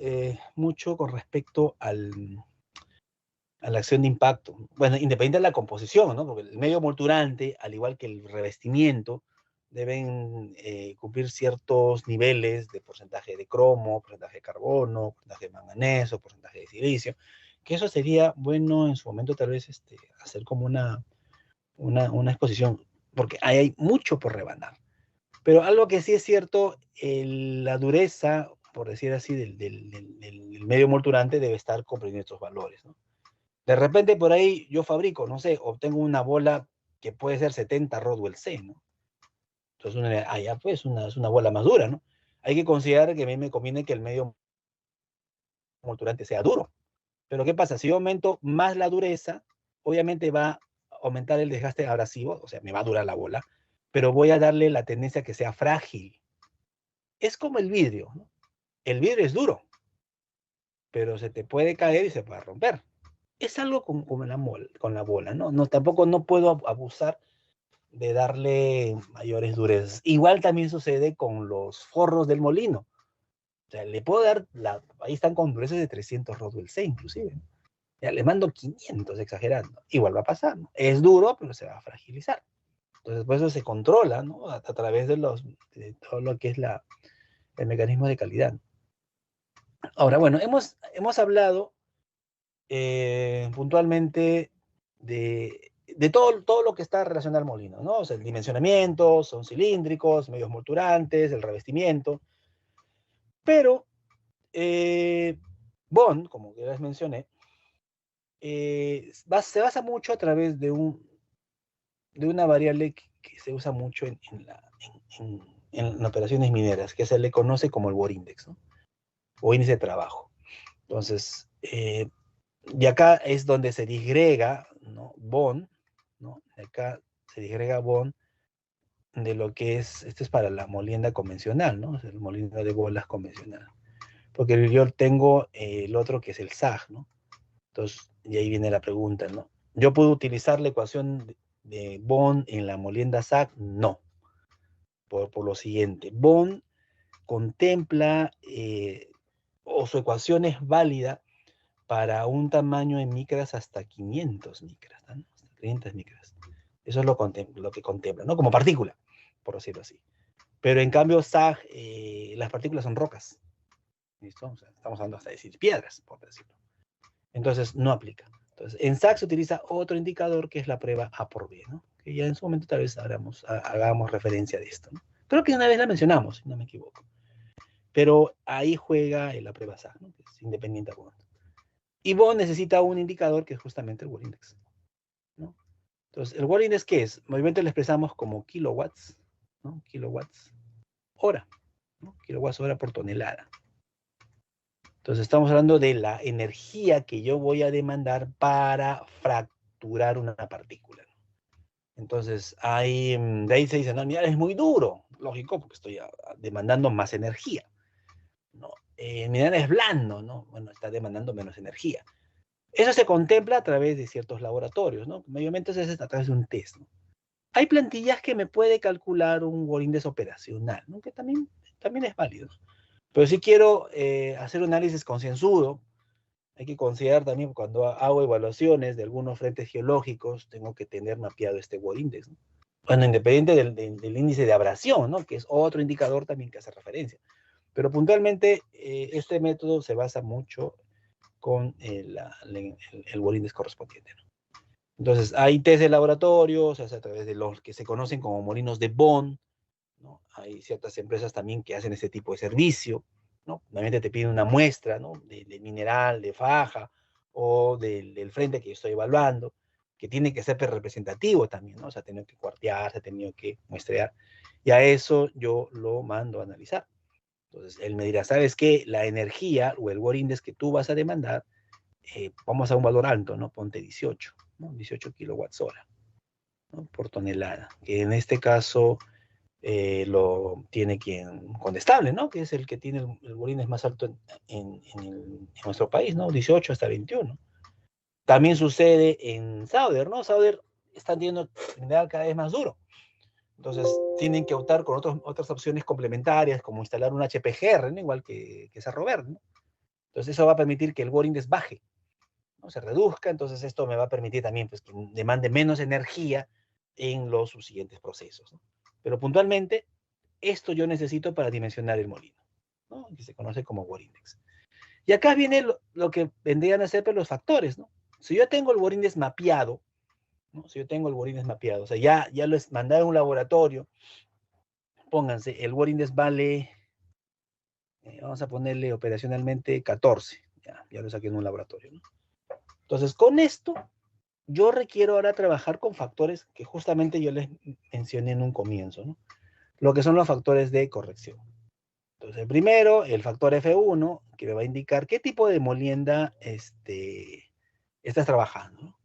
mucho con respecto a la acción de impacto. Bueno, independiente de la composición, ¿no? Porque el medio molturante, al igual que el revestimiento, deben cumplir ciertos niveles de porcentaje de cromo, porcentaje de carbono, porcentaje de manganeso, porcentaje de silicio, que eso sería bueno en su momento tal vez hacer como una exposición, porque hay mucho por rebanar. Pero algo que sí es cierto, la dureza, por decir así, del medio molturante debe estar comprendiendo estos valores, ¿no? De repente por ahí yo fabrico, no sé, obtengo una bola que puede ser 70 Rodwell C, ¿no? Entonces, ya pues, es una bola más dura, ¿no? Hay que considerar que a mí me conviene que el medio molturante sea duro. Pero ¿qué pasa? Si yo aumento más la dureza, obviamente va a aumentar el desgaste abrasivo, o sea, me va a durar la bola, pero voy a darle la tendencia a que sea frágil. Es como el vidrio, ¿no? El vidrio es duro, pero se te puede caer y se puede romper. Es algo con la bola, ¿no? Tampoco no puedo abusar de darle mayores durezas. Igual también sucede con los forros del molino. O sea, le puedo dar, ahí están con durezas de 300 Rodwell C inclusive, ¿no? Ya le mando 500 exagerando. Igual va a pasar, ¿no? Es duro, pero se va a fragilizar. Entonces, por eso se controla, ¿no? A través de todo lo que es el mecanismo de calidad. Ahora, bueno, hemos hablado puntualmente de de todo lo que está relacionado al molino, ¿no? O sea, el dimensionamiento, son cilíndricos, medios molturantes, el revestimiento, pero Bond, como ya les mencioné, se basa mucho a través de una variable que se usa mucho en operaciones mineras, que se le conoce como el War Index, ¿no? O índice de trabajo. Entonces, y acá es donde se disgrega, ¿no? Bond, ¿no? De acá se disgrega Bond de lo que es, esto es para la molienda convencional, ¿no? Es el molino de bolas convencional. Porque yo tengo el otro que es el SAG, ¿no? Entonces, y ahí viene la pregunta, ¿no? ¿Yo puedo utilizar la ecuación de Bond en la molienda SAG? No, por lo siguiente. Bond contempla, o su ecuación es válida para un tamaño en micras hasta 500 micras, ¿no? Hasta 500 micras. Eso es lo que contempla, ¿no? Como partícula, por decirlo así. Pero en cambio, SAG, las partículas son rocas. ¿Listo? O sea, estamos hablando hasta de decir piedras, por decirlo. Entonces, no aplica. Entonces, en SAC se utiliza otro indicador que es la prueba A por B, ¿no? Que ya en su momento tal vez hagamos referencia de esto, ¿no? Creo que una vez la mencionamos, si no me equivoco. Pero ahí juega la prueba SAC, ¿no? Que es independiente a Bond. Y Bond necesita un indicador que es justamente el Wall Index, ¿no? Entonces, el Wall Index, ¿qué es? Movimiento lo expresamos como kilowatts, ¿no? Kilowatts hora, ¿no? Kilowatts hora por tonelada. Entonces estamos hablando de la energía que yo voy a demandar para fracturar una partícula. Entonces, de ahí se dice, no, mira, es muy duro. Lógico, porque estoy demandando más energía, ¿no? Mira, es blando, ¿no? Bueno, está demandando menos energía. Eso se contempla a través de ciertos laboratorios, ¿no? Mayormente es a través de un test, ¿no? Hay plantillas que me puede calcular un Wall Index operacional, ¿no? Que también es válido. Pero si quiero hacer un análisis concienzudo, hay que considerar también cuando hago evaluaciones de algunos frentes geológicos, tengo que tener mapeado este Wall Index, ¿no? Bueno, independiente del índice de abrasión, ¿no? Que es otro indicador también que hace referencia. Pero puntualmente, este método se basa mucho con el Wall Index correspondiente, ¿no? Entonces, hay test de laboratorio, se hace a través de los que se conocen como molinos de Bond, ¿no? Hay ciertas empresas también que hacen ese tipo de servicio, ¿no? Normalmente te piden una muestra, ¿no? De mineral, de faja, o del frente que yo estoy evaluando, que tiene que ser representativo también, ¿no? O sea, ha tenido que cuartearse, ha tenido que muestrear, y a eso yo lo mando a analizar. Entonces, él me dirá, ¿sabes qué? La energía o el War Index que tú vas a demandar, vamos a un valor alto, ¿no? Ponte 18, ¿no? 18 kilowatts hora, ¿no? Por tonelada, que en este caso lo tiene quien Condestable, ¿no? Que es el que tiene el War Index más alto en nuestro país, ¿no? 18 hasta 21. También sucede en Sauder, ¿no? Sauder está teniendo mineral cada vez más duro. Entonces tienen que optar con otras opciones complementarias, como instalar un HPGR, ¿no? Igual que Cerro Verde, ¿no? Entonces eso va a permitir que el War Index baje, ¿no? Se reduzca. Entonces esto me va a permitir también, pues, que demande menos energía en los subsiguientes procesos, ¿no? Pero puntualmente, esto yo necesito para dimensionar el molino, ¿no? Que se conoce como War Index. Y acá viene lo que vendrían a ser, pues, los factores, ¿no? Si yo tengo el War Index mapeado, ¿no? Si yo tengo el War Index mapeado, o sea, ya lo es mandado a un laboratorio, pónganse, el War Index vale, vamos a ponerle operacionalmente 14, ya lo saqué en un laboratorio, ¿no? Entonces, con esto, yo requiero ahora trabajar con factores que justamente yo les mencioné en un comienzo, ¿no? Lo que son los factores de corrección. Entonces, el primero, el factor F1, que me va a indicar qué tipo de molienda estás trabajando, ¿no?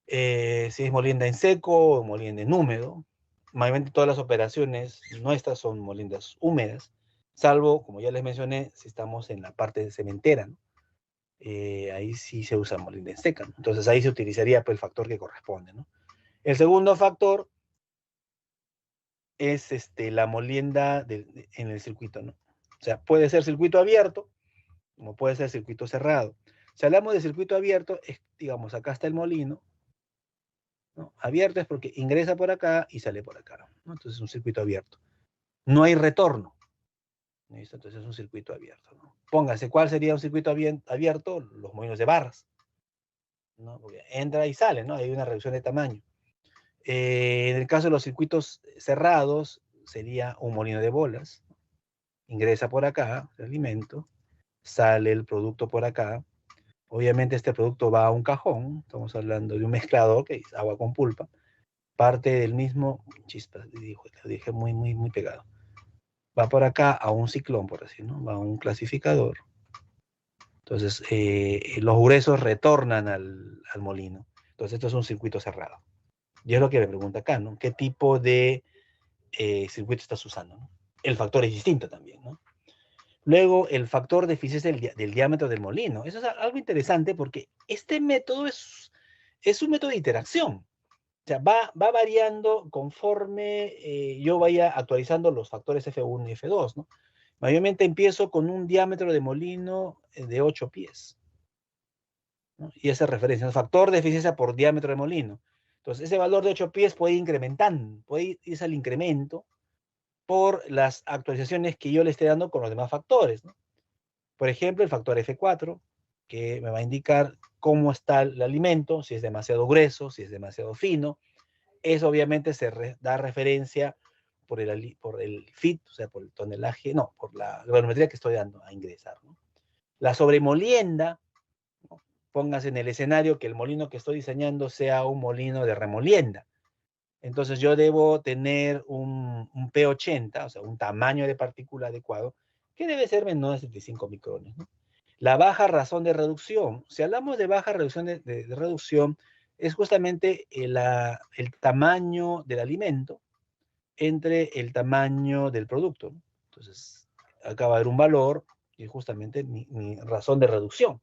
Si es molienda en seco o molienda en húmedo. Mayormente todas las operaciones nuestras son moliendas húmedas, salvo, como ya les mencioné, si estamos en la parte de cementera, ¿no? Ahí sí se usa molienda en seca, ¿no? Entonces ahí se utilizaría, pues, el factor que corresponde, ¿no? El segundo factor es la molienda en el circuito, ¿no? O sea, puede ser circuito abierto, como puede ser circuito cerrado. Si hablamos de circuito abierto, digamos, acá está el molino, ¿no? Abierto es porque ingresa por acá y sale por acá, ¿no? Entonces es un circuito abierto. No hay retorno, ¿listo? Entonces es un circuito abierto, ¿no? Póngase, ¿cuál sería un circuito abierto? Los molinos de barras, ¿no? Porque entra y sale, ¿no? Hay una reducción de tamaño. En el caso de los circuitos cerrados, sería un molino de bolas. Ingresa por acá el alimento, sale el producto por acá. Obviamente este producto va a un cajón, estamos hablando de un mezclador que es agua con pulpa, parte del mismo, chispas, lo dije muy pegado. Va por acá a un ciclón, por decir, ¿no? Va a un clasificador. Entonces, los gruesos retornan al molino. Entonces, esto es un circuito cerrado. Y es lo que me pregunta acá, ¿no? ¿Qué tipo de circuito estás usando? ¿No? El factor es distinto también, ¿no? Luego, el factor de eficiencia del diámetro del molino. Eso es algo interesante porque este método es un método de interacción. O sea, va variando conforme yo vaya actualizando los factores F1 y F2, ¿no? Mayormente empiezo con un diámetro de molino de 8 pies, ¿no? Y esa referencia, el factor de eficiencia por diámetro de molino. Entonces, ese valor de 8 pies puede ir incrementando, puede irse al incremento por las actualizaciones que yo le esté dando con los demás factores, ¿no? Por ejemplo, el factor F4, que me va a indicar cómo está el alimento, si es demasiado grueso, si es demasiado fino. Eso obviamente da referencia por el fit, o sea, por el tonelaje, no, por la granulometría que estoy dando a ingresar, ¿no? La sobremolienda, ¿no? Póngase en el escenario que el molino que estoy diseñando sea un molino de remolienda. Entonces yo debo tener un P80, o sea, un tamaño de partícula adecuado, que debe ser menor de 75 micrones, ¿no? La baja razón de reducción. Si hablamos de baja reducción de reducción, es justamente el tamaño del alimento entre el tamaño del producto, ¿no? Entonces, acá va a haber un valor y es justamente mi razón de reducción.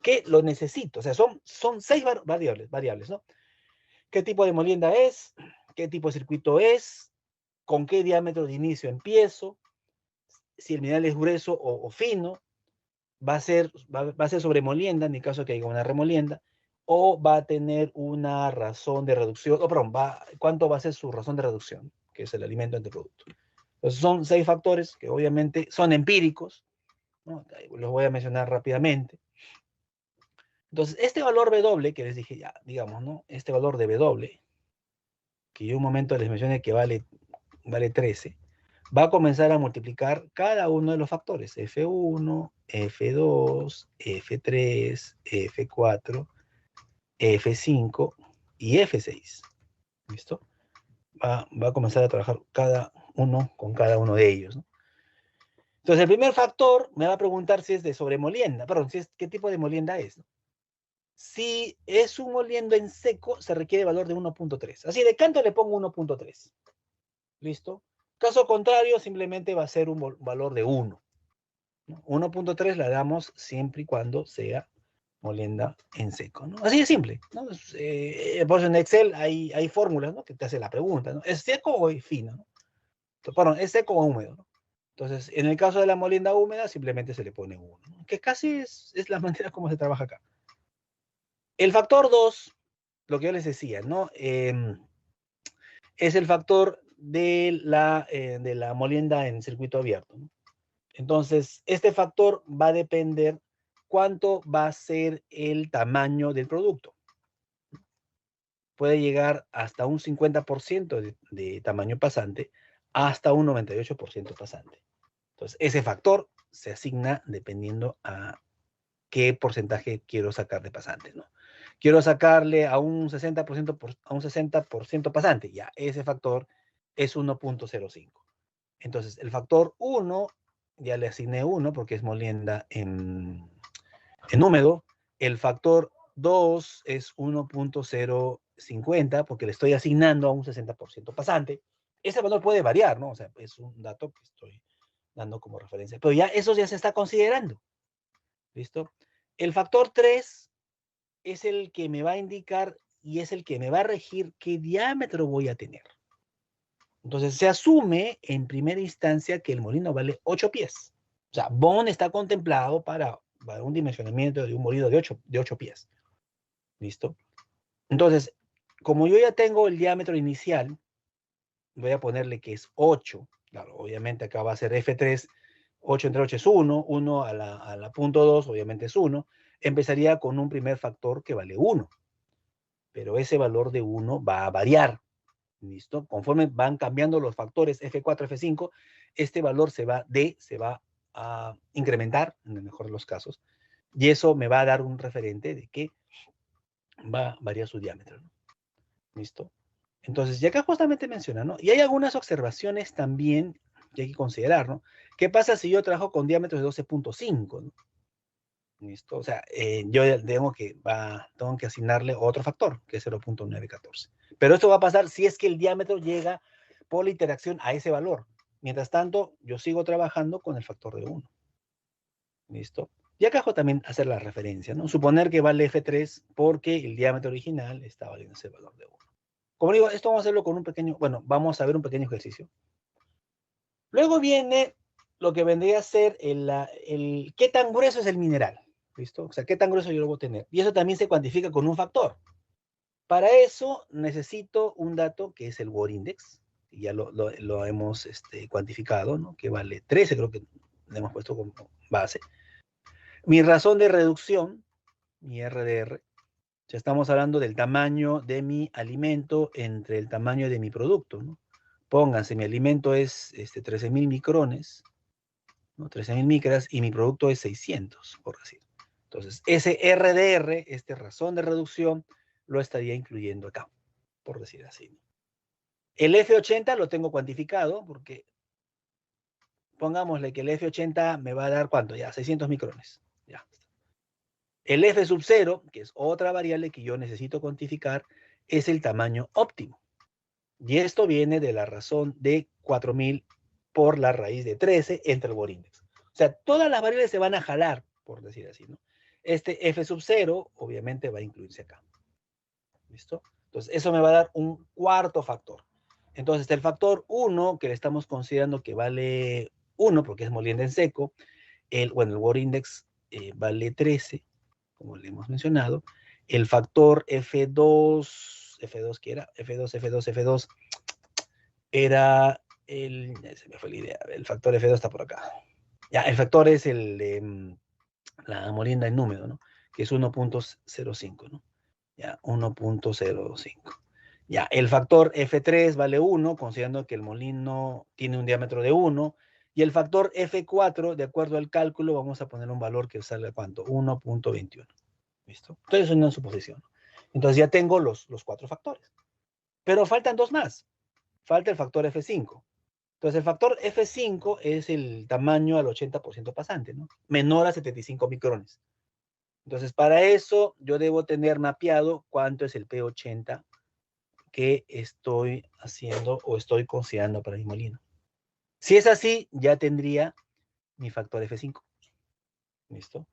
¿Qué lo necesito? O sea, son 6 variables, ¿no? ¿Qué tipo de molienda es? ¿Qué tipo de circuito es? ¿Con qué diámetro de inicio empiezo? Si el mineral es grueso o fino, va a ser sobre molienda, en el caso que haya una remolienda, o va a tener una razón de reducción, o perdón, ¿cuánto va a ser su razón de reducción? Que es el alimento entre producto. Entonces son 6 factores que obviamente son empíricos, ¿no? Los voy a mencionar rápidamente. Entonces, este valor W, que les dije ya, digamos, ¿no? Este valor de W, que yo un momento les mencioné que vale 13, va a comenzar a multiplicar cada uno de los factores, F1, F2, F3, F4, F5 y F6. ¿Listo? Va a comenzar a trabajar cada uno con cada uno de ellos, ¿no? Entonces, el primer factor me va a preguntar si es de sobremolienda, perdón, qué tipo de molienda es, ¿no? Si es un moliendo en seco, se requiere valor de 1.3. Así de canto le pongo 1.3. ¿Listo? Caso contrario, simplemente va a ser un valor de 1. 1.3 la damos siempre y cuando sea molienda en seco, ¿no? Así de simple, ¿no? Por eso en Excel hay fórmulas, ¿no? Que te hace la pregunta, ¿no? ¿Es seco o es fino? ¿No? Perdón, ¿es seco o húmedo? ¿No? Entonces, en el caso de la molienda húmeda, simplemente se le pone 1, ¿no? Que casi es la manera como se trabaja acá. El factor 2, lo que yo les decía, ¿no? Es el factor de la molienda en circuito abierto, ¿no? Entonces, este factor va a depender cuánto va a ser el tamaño del producto. Puede llegar hasta un 50% de tamaño pasante, hasta un 98% pasante. Entonces, ese factor se asigna dependiendo a qué porcentaje quiero sacar de pasantes, ¿no? Quiero sacarle a un 60%, a un 60% pasante, ya, ese factor es 1.05. Entonces, el factor 1, ya le asigné 1 porque es molienda en húmedo. El factor 2 es 1.050 porque le estoy asignando a un 60% pasante. Ese valor puede variar, ¿no? O sea, es un dato que estoy dando como referencia. Pero ya eso ya se está considerando. ¿Listo? El factor 3 es el que me va a indicar y es el que me va a regir qué diámetro voy a tener. Entonces se asume en primera instancia que el molino vale 8 pies. O sea, Bond está contemplado para un dimensionamiento de un molino de 8 pies. ¿Listo? Entonces, como yo ya tengo el diámetro inicial, voy a ponerle que es 8. Claro, obviamente acá va a ser F3. 8 entre 8 es 1. 1 a la punto 2, obviamente es 1. empezaría con un primer factor que vale 1. Pero ese valor de 1 va a variar. ¿Listo? Conforme van cambiando los factores F4, F5, este valor se va a incrementar, en el mejor de los casos, y eso me va a dar un referente de que va a variar su diámetro, ¿no? ¿Listo? Entonces, ya acá justamente menciona, ¿no? Y hay algunas observaciones también que hay que considerar, ¿no? ¿Qué pasa si yo trabajo con diámetros de 12.5, ¿no? ¿Listo? O sea, yo tengo que asignarle otro factor, que es 0.914. Pero esto va a pasar si es que el diámetro llega por la interacción a ese valor. Mientras tanto, yo sigo trabajando con el factor de 1. ¿Listo? Y acá también hacer la referencia, ¿no? Suponer que vale F3 porque el diámetro original está valiendo ese valor de 1. Como digo, esto vamos a hacerlo con un pequeño, bueno, vamos a ver un pequeño ejercicio. Luego viene lo que vendría a ser qué tan grueso es el mineral. ¿Listo? O sea, qué tan grueso yo lo voy a tener. Y eso también se cuantifica con un factor. Para eso necesito un dato que es el Word Index. Y ya lo hemos cuantificado, ¿no? Que vale 13, creo que le hemos puesto como base. Mi razón de reducción, mi RDR, ya estamos hablando del tamaño de mi alimento entre el tamaño de mi producto, ¿no? Pónganse, mi alimento es 13.000 micrones, ¿no? 13.000 micras, y mi producto es 600, por decir. Entonces, ese RDR, razón de reducción, lo estaría incluyendo acá, por decir así. El F80 lo tengo cuantificado porque pongámosle que el F80 me va a dar, ¿cuánto? Ya, 600 micrones. Ya. El F sub 0, que es otra variable que yo necesito cuantificar, es el tamaño óptimo. Y esto viene de la razón de 4.000 por la raíz de 13 entre el Word Index. O sea, todas las variables se van a jalar, por decir así, ¿no? Este F sub 0, obviamente, va a incluirse acá. ¿Listo? Entonces, eso me va a dar un cuarto factor. Entonces, el factor 1, que le estamos considerando que vale 1, porque es molienda en seco, el Word Index vale 13, como le hemos mencionado. El factor F2, ¿qué era? F2, era se me fue la idea, el factor F2 está por acá. Ya, el factor es el de la molienda en húmedo, ¿no? Que es 1.05, ¿no? Ya, 1.05. Ya, el factor F3 vale 1, considerando que el molino tiene un diámetro de 1, y el factor F4, de acuerdo al cálculo, vamos a poner un valor que salga, ¿cuánto? 1.21. ¿Listo? Entonces es una suposición. Entonces ya tengo los 4 factores. Pero faltan 2 más. Falta el factor F5. Entonces el factor F5 es el tamaño al 80% pasante, ¿no? Menor a 75 micrones. Entonces para eso yo debo tener mapeado cuánto es el P80 que estoy haciendo o estoy considerando para mi molino. Si es así, ya tendría mi factor F5. ¿Listo?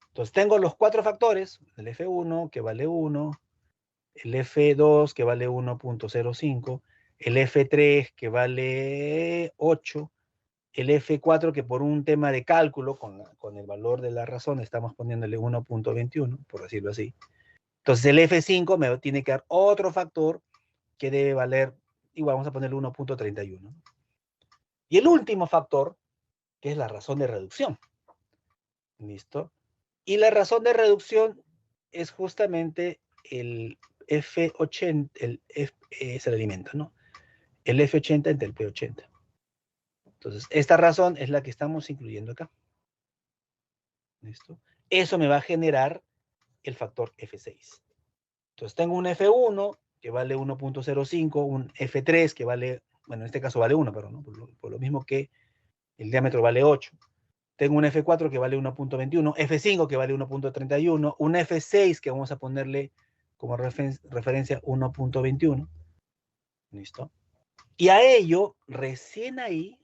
Entonces tengo los 4 factores, el F1 que vale 1, el F2 que vale 1.05, el F3 que vale 8, el F4 que por un tema de cálculo con el valor de la razón estamos poniéndole 1.21, por decirlo así. Entonces el F5 me tiene que dar otro factor que debe valer, igual vamos a ponerle 1.31. Y el último factor, que es la razón de reducción. ¿Listo? Y la razón de reducción es justamente el F80, es el alimento, ¿no? El F80 entre el P80. Entonces, esta razón es la que estamos incluyendo acá. ¿Listo? Eso me va a generar el factor F6. Entonces, tengo un F1 que vale 1.05, un F3 que vale, bueno, en este caso vale 1, pero no, por lo mismo que el diámetro vale 8. Tengo un F4 que vale 1.21, F5 que vale 1.31, un F6 que vamos a ponerle como referencia 1.21. ¿Listo? Y a ello, recién ahí,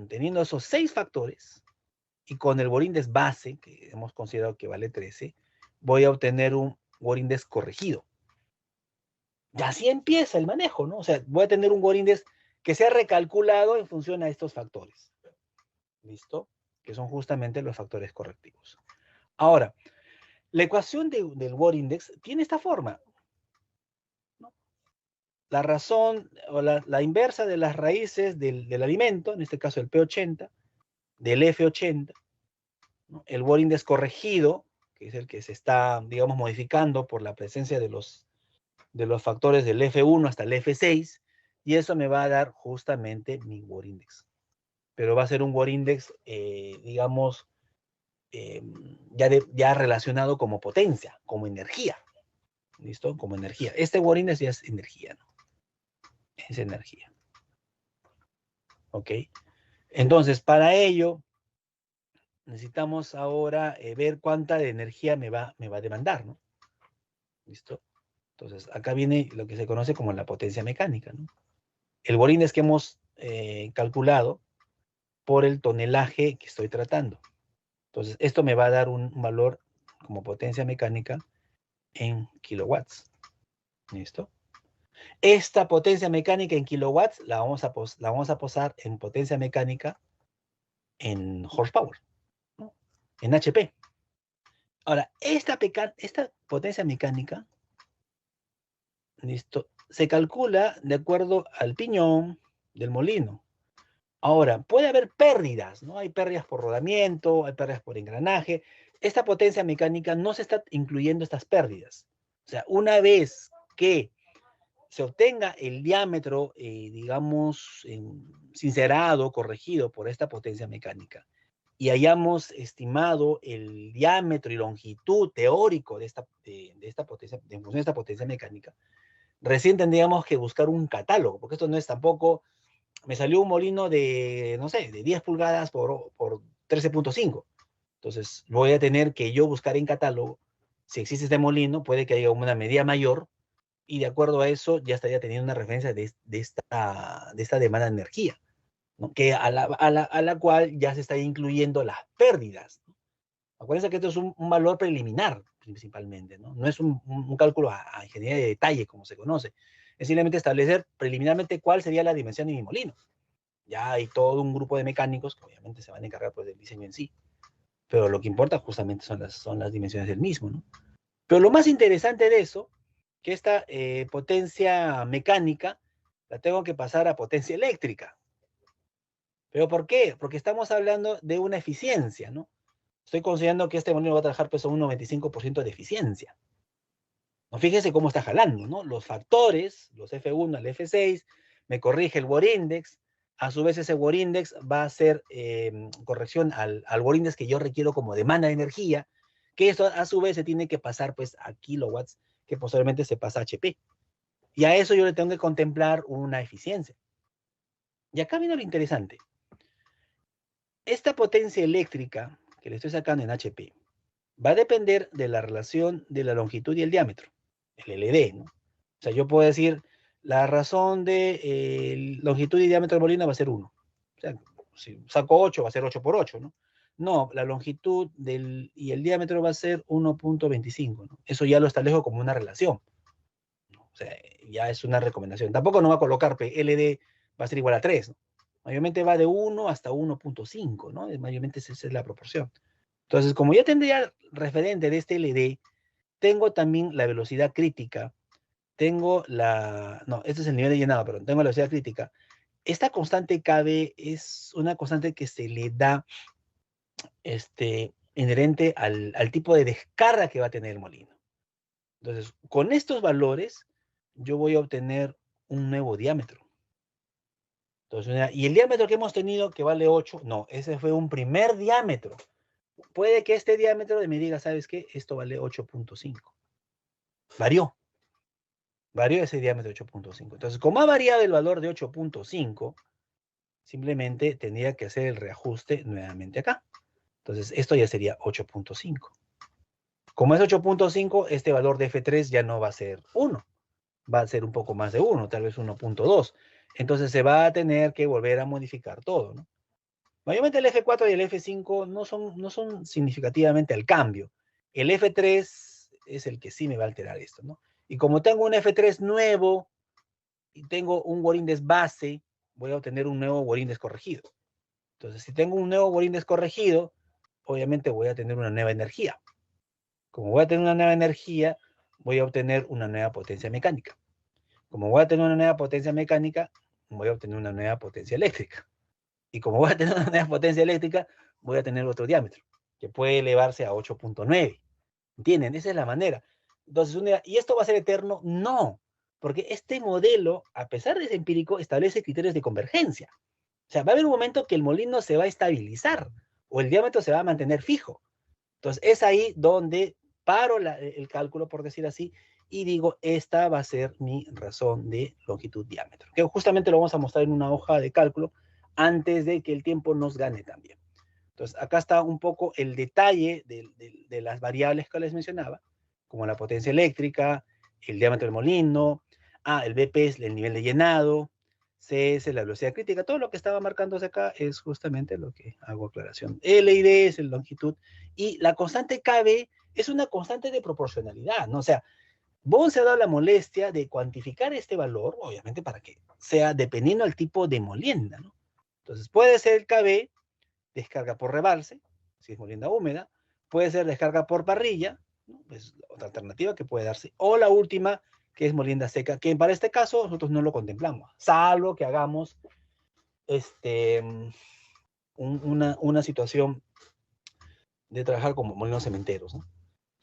teniendo esos 6 factores, y con el Word Index base, que hemos considerado que vale 13, voy a obtener un Word Index corregido. Y así empieza el manejo, ¿no? O sea, voy a tener un Word Index que sea recalculado en función a estos factores. ¿Listo? Que son justamente los factores correctivos. Ahora, la ecuación del Word Index tiene esta forma, ¿no? La razón o la inversa de las raíces del alimento, en este caso el P80, del F80, ¿no? El Word Index corregido que es el que se está, digamos, modificando por la presencia de los factores del F1 hasta el F6, y eso me va a dar justamente mi Word Index. Pero va a ser un Word Index, digamos, ya relacionado como potencia, como energía. ¿Listo? Como energía. Este Word Index ya es energía, ¿no? Es energía. ¿Ok? Entonces, para ello, necesitamos ahora ver cuánta de energía me va a demandar, ¿no? ¿Listo? Entonces, acá viene lo que se conoce como la potencia mecánica, ¿no? El Word Index que hemos calculado por el tonelaje que estoy tratando. Entonces, esto me va a dar un valor como potencia mecánica en kilowatts. ¿Listo? Esta potencia mecánica en kilowatts la vamos a posar en potencia mecánica en horsepower, ¿no? En HP. Ahora, esta potencia mecánica, ¿listo? Se calcula de acuerdo al piñón del molino. Ahora, puede haber pérdidas, ¿no? Hay pérdidas por rodamiento, hay pérdidas por engranaje. Esta potencia mecánica no se está incluyendo estas pérdidas. O sea, una vez que se obtenga el diámetro, digamos, sincerado, corregido por esta potencia mecánica, y hayamos estimado el diámetro y longitud teórico de esta potencia, en función de esta potencia mecánica, recién tendríamos que buscar un catálogo, porque esto no es tampoco, me salió un molino de, no sé, de 10 pulgadas por 13.5. Entonces voy a tener que yo buscar en catálogo, si existe este molino, puede que haya una medida mayor, y de acuerdo a eso ya estaría teniendo una referencia de esta demanda de energía, ¿no? Que a la cual ya se está incluyendo las pérdidas, ¿no? Acuérdense que esto es un valor preliminar, principalmente, ¿no? No es un cálculo a ingeniería de detalle, como se conoce. Es simplemente establecer preliminarmente cuál sería la dimensión de mi molino. Ya hay todo un grupo de mecánicos que obviamente se van a encargar pues, del diseño en sí. Pero lo que importa justamente son las dimensiones del mismo, ¿no? Pero lo más interesante de eso, que esta potencia mecánica la tengo que pasar a potencia eléctrica. ¿Pero por qué? Porque estamos hablando de una eficiencia, ¿no? Estoy considerando que este molino va a trabajar pues a un 95% de eficiencia. ¿No? Fíjese cómo está jalando, ¿no? Los factores, los F1 al F6, me corrige el Word Index. A su vez ese Word Index va a hacer corrección al Word Index que yo requiero como demanda de energía, que esto a su vez se tiene que pasar pues a kilowatts, que posteriormente se pasa a HP. Y a eso yo le tengo que contemplar una eficiencia. Y acá viene lo interesante. Esta potencia eléctrica que le estoy sacando en HP va a depender de la relación de la longitud y el diámetro, el LD, ¿no? O sea, yo puedo decir, la razón de longitud y diámetro de molina va a ser 1. O sea, si saco 8, va a ser 8 por 8, ¿no? No, la longitud y el diámetro va a ser 1.25, ¿no? Eso ya lo establezco como una relación, ¿no? O sea, ya es una recomendación. Tampoco no va a colocar LD va a ser igual a 3, ¿no? Mayormente va de 1 hasta 1.5, ¿no? Mayormente esa es la proporción. Entonces, como ya tendría referente de este LD, tengo también la velocidad crítica, no, este es el nivel de llenado, pero tengo la velocidad crítica. Esta constante KB es una constante que se le da inherente al tipo de descarga que va a tener el molino. Entonces, con estos valores, yo voy a obtener un nuevo diámetro. Entonces, y el diámetro que hemos tenido, que vale 8, no, ese fue un primer diámetro. Puede que este diámetro me diga, ¿sabes qué? Esto vale 8.5. Varió ese diámetro de 8.5. Entonces, como ha variado el valor de 8.5, simplemente tendría que hacer el reajuste nuevamente acá. Entonces, esto ya sería 8.5. Como es 8.5, este valor de F3 ya no va a ser 1. Va a ser un poco más de 1, tal vez 1.2. Entonces, se va a tener que volver a modificar todo, ¿no? Mayormente el F4 y el F5 no son significativamente al cambio. El F3 es el que sí me va a alterar esto, ¿no? Y como tengo un F3 nuevo y tengo un Word Index base, voy a obtener un nuevo Word Index corregido. Entonces, si tengo un nuevo Word Index corregido, obviamente voy a tener una nueva energía. Como voy a tener una nueva energía, voy a obtener una nueva potencia mecánica. Como voy a tener una nueva potencia mecánica, voy a obtener una nueva potencia eléctrica. Y como voy a tener una nueva potencia eléctrica, voy a tener otro diámetro, que puede elevarse a 8.9. ¿Entienden? Esa es la manera. Entonces, ¿y esto va a ser eterno? No, porque este modelo, a pesar de ser empírico, establece criterios de convergencia. O sea, va a haber un momento que el molino se va a estabilizar o el diámetro se va a mantener fijo. Entonces, es ahí donde paro el cálculo, por decir así, y digo, esta va a ser mi razón de longitud-diámetro, que justamente lo vamos a mostrar en una hoja de cálculo antes de que el tiempo nos gane también. Entonces, acá está un poco el detalle de las variables que les mencionaba, como la potencia eléctrica, el diámetro del molino, el BP es el nivel de llenado, C es la velocidad crítica, todo lo que estaba marcándose acá es justamente lo que hago aclaración. L y D es la longitud, y la constante KB es una constante de proporcionalidad, ¿no? O sea, Bohm se ha dado la molestia de cuantificar este valor, obviamente para que sea dependiendo del tipo de molienda, ¿no? Entonces, puede ser el KB, descarga por rebalse, si es molienda húmeda, puede ser descarga por parrilla, ¿no? Es otra alternativa que puede darse, o la última, que es molienda seca, que para este caso nosotros no lo contemplamos, salvo que hagamos una situación de trabajar como molinos cementeros, ¿no?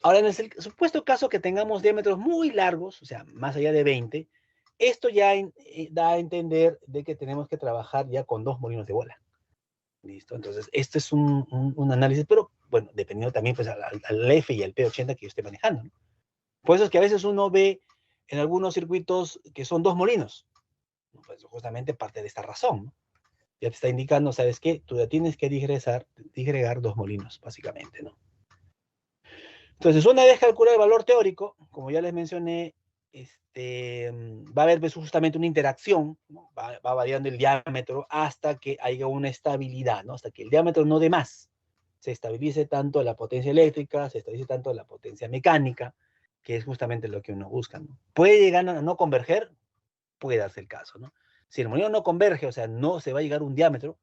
Ahora, en el supuesto caso que tengamos diámetros muy largos, o sea, más allá de 20, esto ya da a entender de que tenemos que trabajar ya con 2 molinos de bola. ¿Listo? Entonces, este es un análisis, pero bueno, dependiendo también pues al F y al P80 que yo esté manejando, ¿no? Por eso es que a veces uno ve en algunos circuitos que son 2 molinos, ¿no? Pues justamente parte de esta razón, ¿no? Ya te está indicando, ¿sabes qué? Tú ya tienes que digregar 2 molinos, básicamente, ¿no? Entonces, una vez calculado el valor teórico, como ya les mencioné, va a haber pues, justamente una interacción, ¿no? Va variando el diámetro hasta que haya una estabilidad, ¿no? Hasta que el diámetro no dé más. Se estabilice tanto la potencia eléctrica, se estabilice tanto la potencia mecánica, que es justamente lo que uno busca, ¿no? Puede llegar a no converger, puede darse el caso, ¿no? Si el molino no converge, o sea, no se va a llegar a un diámetro,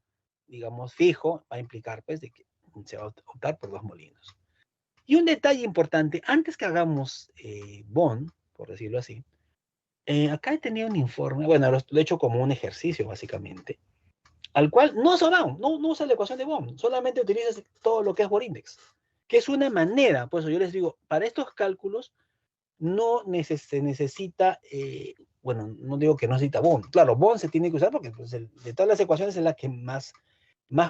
digamos, fijo, va a implicar, pues, de que se va a optar por 2 molinos. Y un detalle importante, antes que hagamos Bond, por decirlo así, acá he tenido un informe, bueno, lo he hecho como un ejercicio básicamente, al cual no usa Bond, no usa la ecuación de Bond, solamente utilizas todo lo que es Bond Index, que es una manera, pues yo les digo, para estos cálculos no se necesita, bueno, no digo que no necesita Bond, claro, Bond se tiene que usar porque pues, de todas las ecuaciones es la que más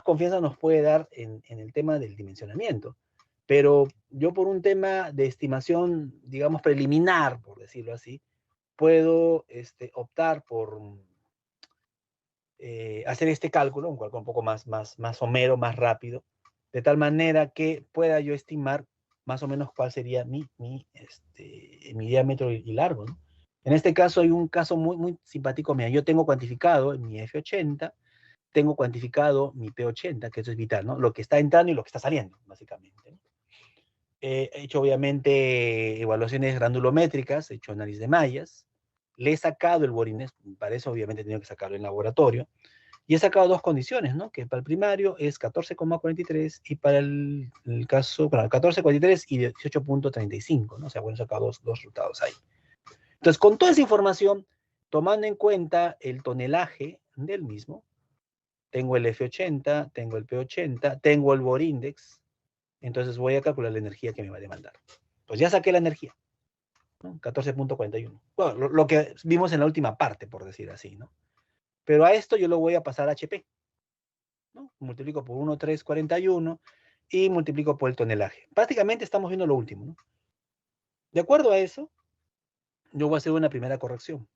confianza nos puede dar en el tema del dimensionamiento. Pero yo por un tema de estimación, digamos, preliminar, por decirlo así, puedo optar por hacer este cálculo, un cálculo un poco más somero, más rápido, de tal manera que pueda yo estimar más o menos cuál sería mi diámetro y largo, ¿no? En este caso hay un caso muy simpático. Mira, yo tengo cuantificado en mi F80, tengo cuantificado mi P80, que eso es vital, ¿no? Lo que está entrando y lo que está saliendo, básicamente, ¿no? He hecho obviamente evaluaciones granulométricas, he hecho análisis de mallas, le he sacado el Borines, para eso obviamente he tenido que sacarlo en laboratorio, y he sacado 2 condiciones, ¿no? Que para el primario es 14,43 y para el caso, bueno, 14,43 y 18,35, ¿no? O sea, bueno, he sacado dos resultados ahí. Entonces, con toda esa información, tomando en cuenta el tonelaje del mismo, tengo el F80, tengo el P80, tengo el Bore Index, entonces voy a calcular la energía que me va a demandar. Pues ya saqué la energía, ¿no? 14,41. Bueno, lo que vimos en la última parte, por decir así, ¿no? Pero a esto yo lo voy a pasar a HP, ¿no? Multiplico por 1,341 y multiplico por el tonelaje. Prácticamente estamos viendo lo último, ¿no? De acuerdo a eso, yo voy a hacer una primera corrección.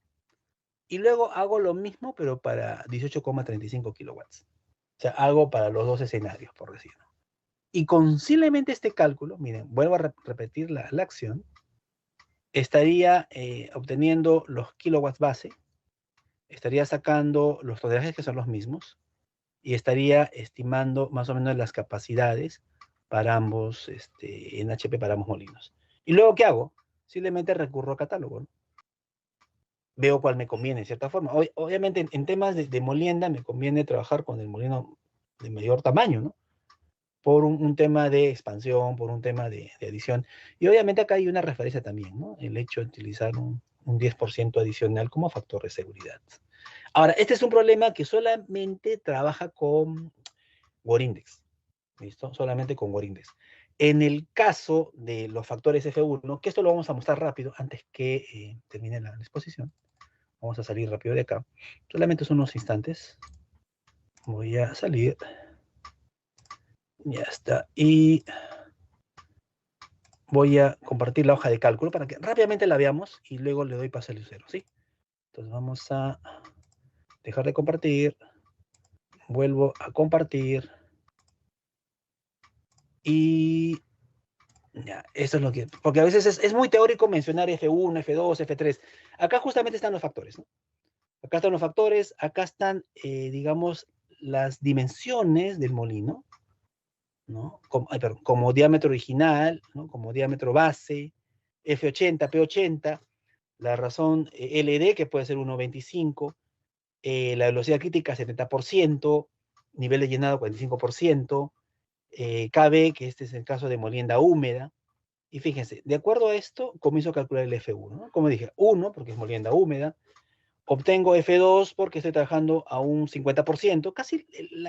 Y luego hago lo mismo, pero para 18,35 kilowatts. O sea, hago para los 2 escenarios, por decirlo. Y con simplemente este cálculo, miren, vuelvo a repetir la acción, estaría obteniendo los kilowatts base, estaría sacando los tonelajes que son los mismos, y estaría estimando más o menos las capacidades para ambos, en HP para ambos molinos. Y luego, ¿qué hago? Simplemente recurro a catálogo, ¿no? Veo cuál me conviene, de cierta forma. Obviamente, en temas de molienda, me conviene trabajar con el molino de mayor tamaño, ¿no? Por un tema de expansión, por un tema de adición. Y obviamente acá hay una referencia también, ¿no? El hecho de utilizar un 10% adicional como factor de seguridad. Ahora, este es un problema que solamente trabaja con Word Index, ¿listo? Solamente con Word Index. En el caso de los factores F1, que esto lo vamos a mostrar rápido antes que termine la exposición. Vamos a salir rápido de acá. Solamente son unos instantes. Voy a salir. Ya está. Y voy a compartir la hoja de cálculo para que rápidamente la veamos y luego le doy paso al Lucero, ¿sí? Entonces vamos a dejar de compartir. Vuelvo a compartir. Y ya, eso es lo que... Porque a veces es muy teórico mencionar F1, F2, F3. Acá justamente están los factores, ¿no? Acá están los factores, acá están, digamos, las dimensiones del molino, ¿no? Como diámetro original, ¿no? Como diámetro base, F80, P80, la razón LD, que puede ser 1,25, la velocidad crítica 70%, nivel de llenado 45%, KB, que este es el caso de molienda húmeda. Y fíjense, de acuerdo a esto, comienzo a calcular el F1, ¿no? Como dije, 1, porque es molienda húmeda. Obtengo F2 porque estoy trabajando a un 50%, casi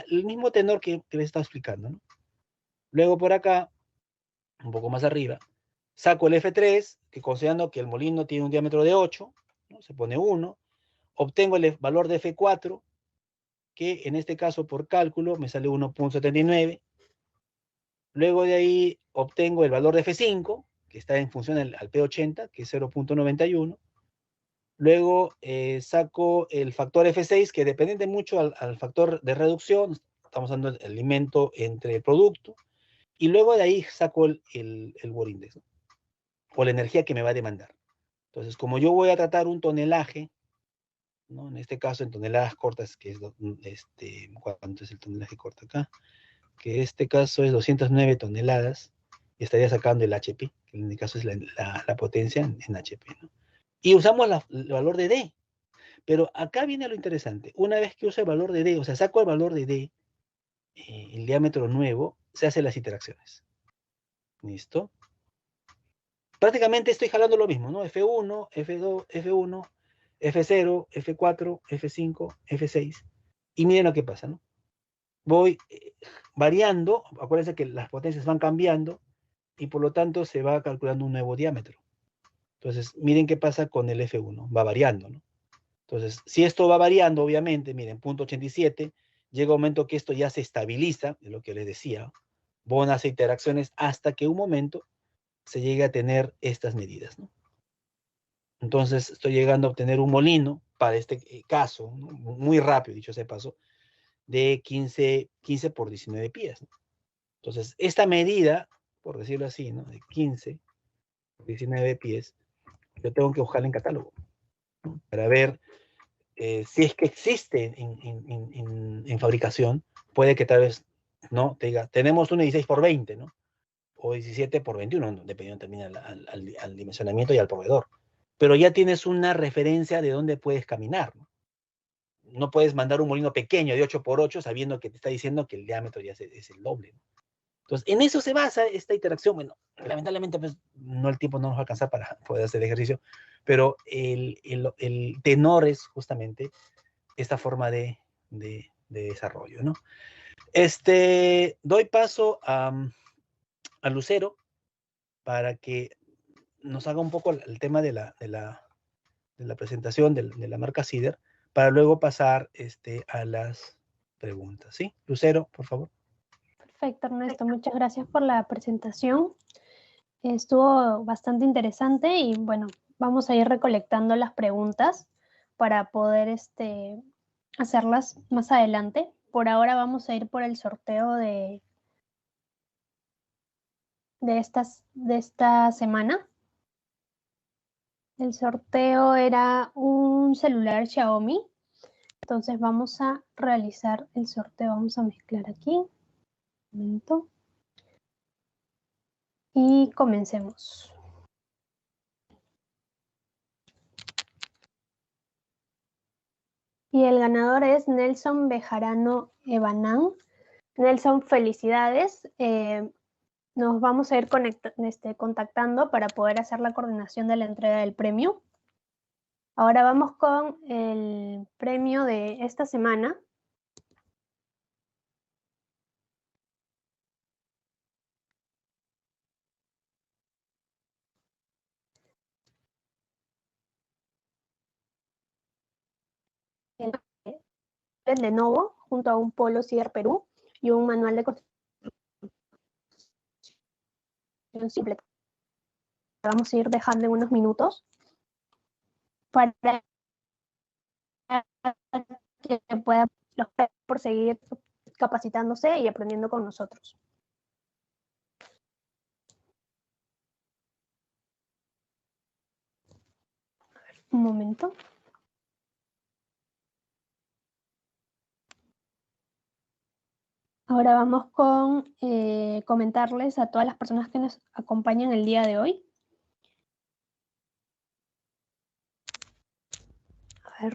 el mismo tenor que les estaba explicando, ¿no? Luego por acá, un poco más arriba, saco el F3, que considerando que el molino tiene un diámetro de 8, ¿no? Se pone 1. Obtengo el valor de F4, que en este caso por cálculo me sale 1,79. Luego de ahí obtengo el valor de F5, que está en función al P80, que es 0,91. Luego saco el factor F6, que depende mucho al factor de reducción. Estamos dando el alimento entre el producto. Y luego de ahí saco el Work Index, ¿no? O la energía que me va a demandar. Entonces, como yo voy a tratar un tonelaje, ¿no? En este caso en toneladas cortas, que es, ¿cuánto es el tonelaje corto acá? Que en este caso es 209 toneladas, y estaría sacando el HP, que en este caso es la potencia en HP, ¿no? Y usamos el valor de D. Pero acá viene lo interesante. Una vez que uso el valor de D, o sea, saco el valor de D, el diámetro nuevo, se hacen las interacciones. ¿Listo? Prácticamente estoy jalando lo mismo, ¿no? F1, F2, F1, F0, F4, F5, F6. Y miren lo que pasa, ¿no? Voy variando, acuérdense que las potencias van cambiando y por lo tanto se va calculando un nuevo diámetro. Entonces, miren qué pasa con el F1, va variando, ¿no? Entonces, si esto va variando, obviamente, miren, 0,87, llega un momento que esto ya se estabiliza, es lo que les decía, van a hacer interacciones hasta que un momento se llegue a tener estas medidas, ¿no? Entonces, estoy llegando a obtener un molino, para este caso, ¿no? Muy rápido, dicho sea paso, de 15 por 19 pies, ¿no? Entonces, esta medida, por decirlo así, ¿no? De 15 por 19 pies, yo tengo que buscarla en catálogo, ¿no? Para ver si es que existe en fabricación, puede que tal vez, ¿no? Te diga, tenemos un 16 por 20, ¿no? O 17 por 21, ¿no? Dependiendo también al dimensionamiento y al proveedor. Pero ya tienes una referencia de dónde puedes caminar, ¿no? No puedes mandar un molino pequeño de 8 por 8 sabiendo que te está diciendo que el diámetro ya es el doble, ¿no? Entonces, en eso se basa esta interacción. Bueno, lamentablemente, pues, no, el tiempo no nos va a alcanzar para poder hacer el ejercicio, pero el tenor es justamente esta forma de desarrollo, ¿no? Doy paso a Lucero para que nos haga un poco el tema de la presentación de la marca CIDER, para luego pasar a las preguntas, ¿sí? Lucero, por favor. Perfecto, Ernesto. Muchas gracias por la presentación. Estuvo bastante interesante y bueno, vamos a ir recolectando las preguntas para poder hacerlas más adelante. Por ahora vamos a ir por el sorteo de esta semana. El sorteo era un celular Xiaomi. Entonces vamos a realizar el sorteo. Vamos a mezclar aquí. Un momento. Y comencemos. Y el ganador es Nelson Bejarano Ebanán. Nelson, felicidades. Nos vamos a ir contactando para poder hacer la coordinación de la entrega del premio. Ahora vamos con el premio de esta semana. el Lenovo, junto a un Polo CIER Perú y un manual de construcción simple. Vamos a ir dejando en unos minutos para que puedan por seguir capacitándose y aprendiendo con nosotros. Un momento. Ahora vamos con comentarles a todas las personas que nos acompañan el día de hoy. A ver.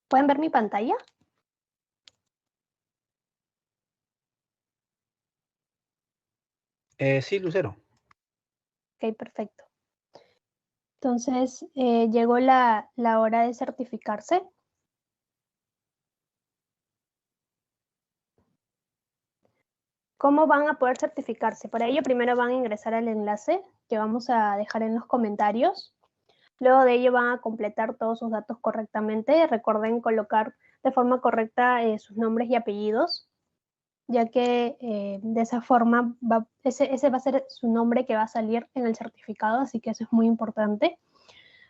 ¿Pueden ver mi pantalla? Sí, Lucero. Ok, perfecto. Entonces, llegó la hora de certificarse. ¿Cómo van a poder certificarse? Para ello, primero van a ingresar al enlace que vamos a dejar en los comentarios. Luego de ello van a completar todos sus datos correctamente. Recuerden colocar de forma correcta sus nombres y apellidos, ya que de esa forma ese va a ser su nombre que va a salir en el certificado, así que eso es muy importante.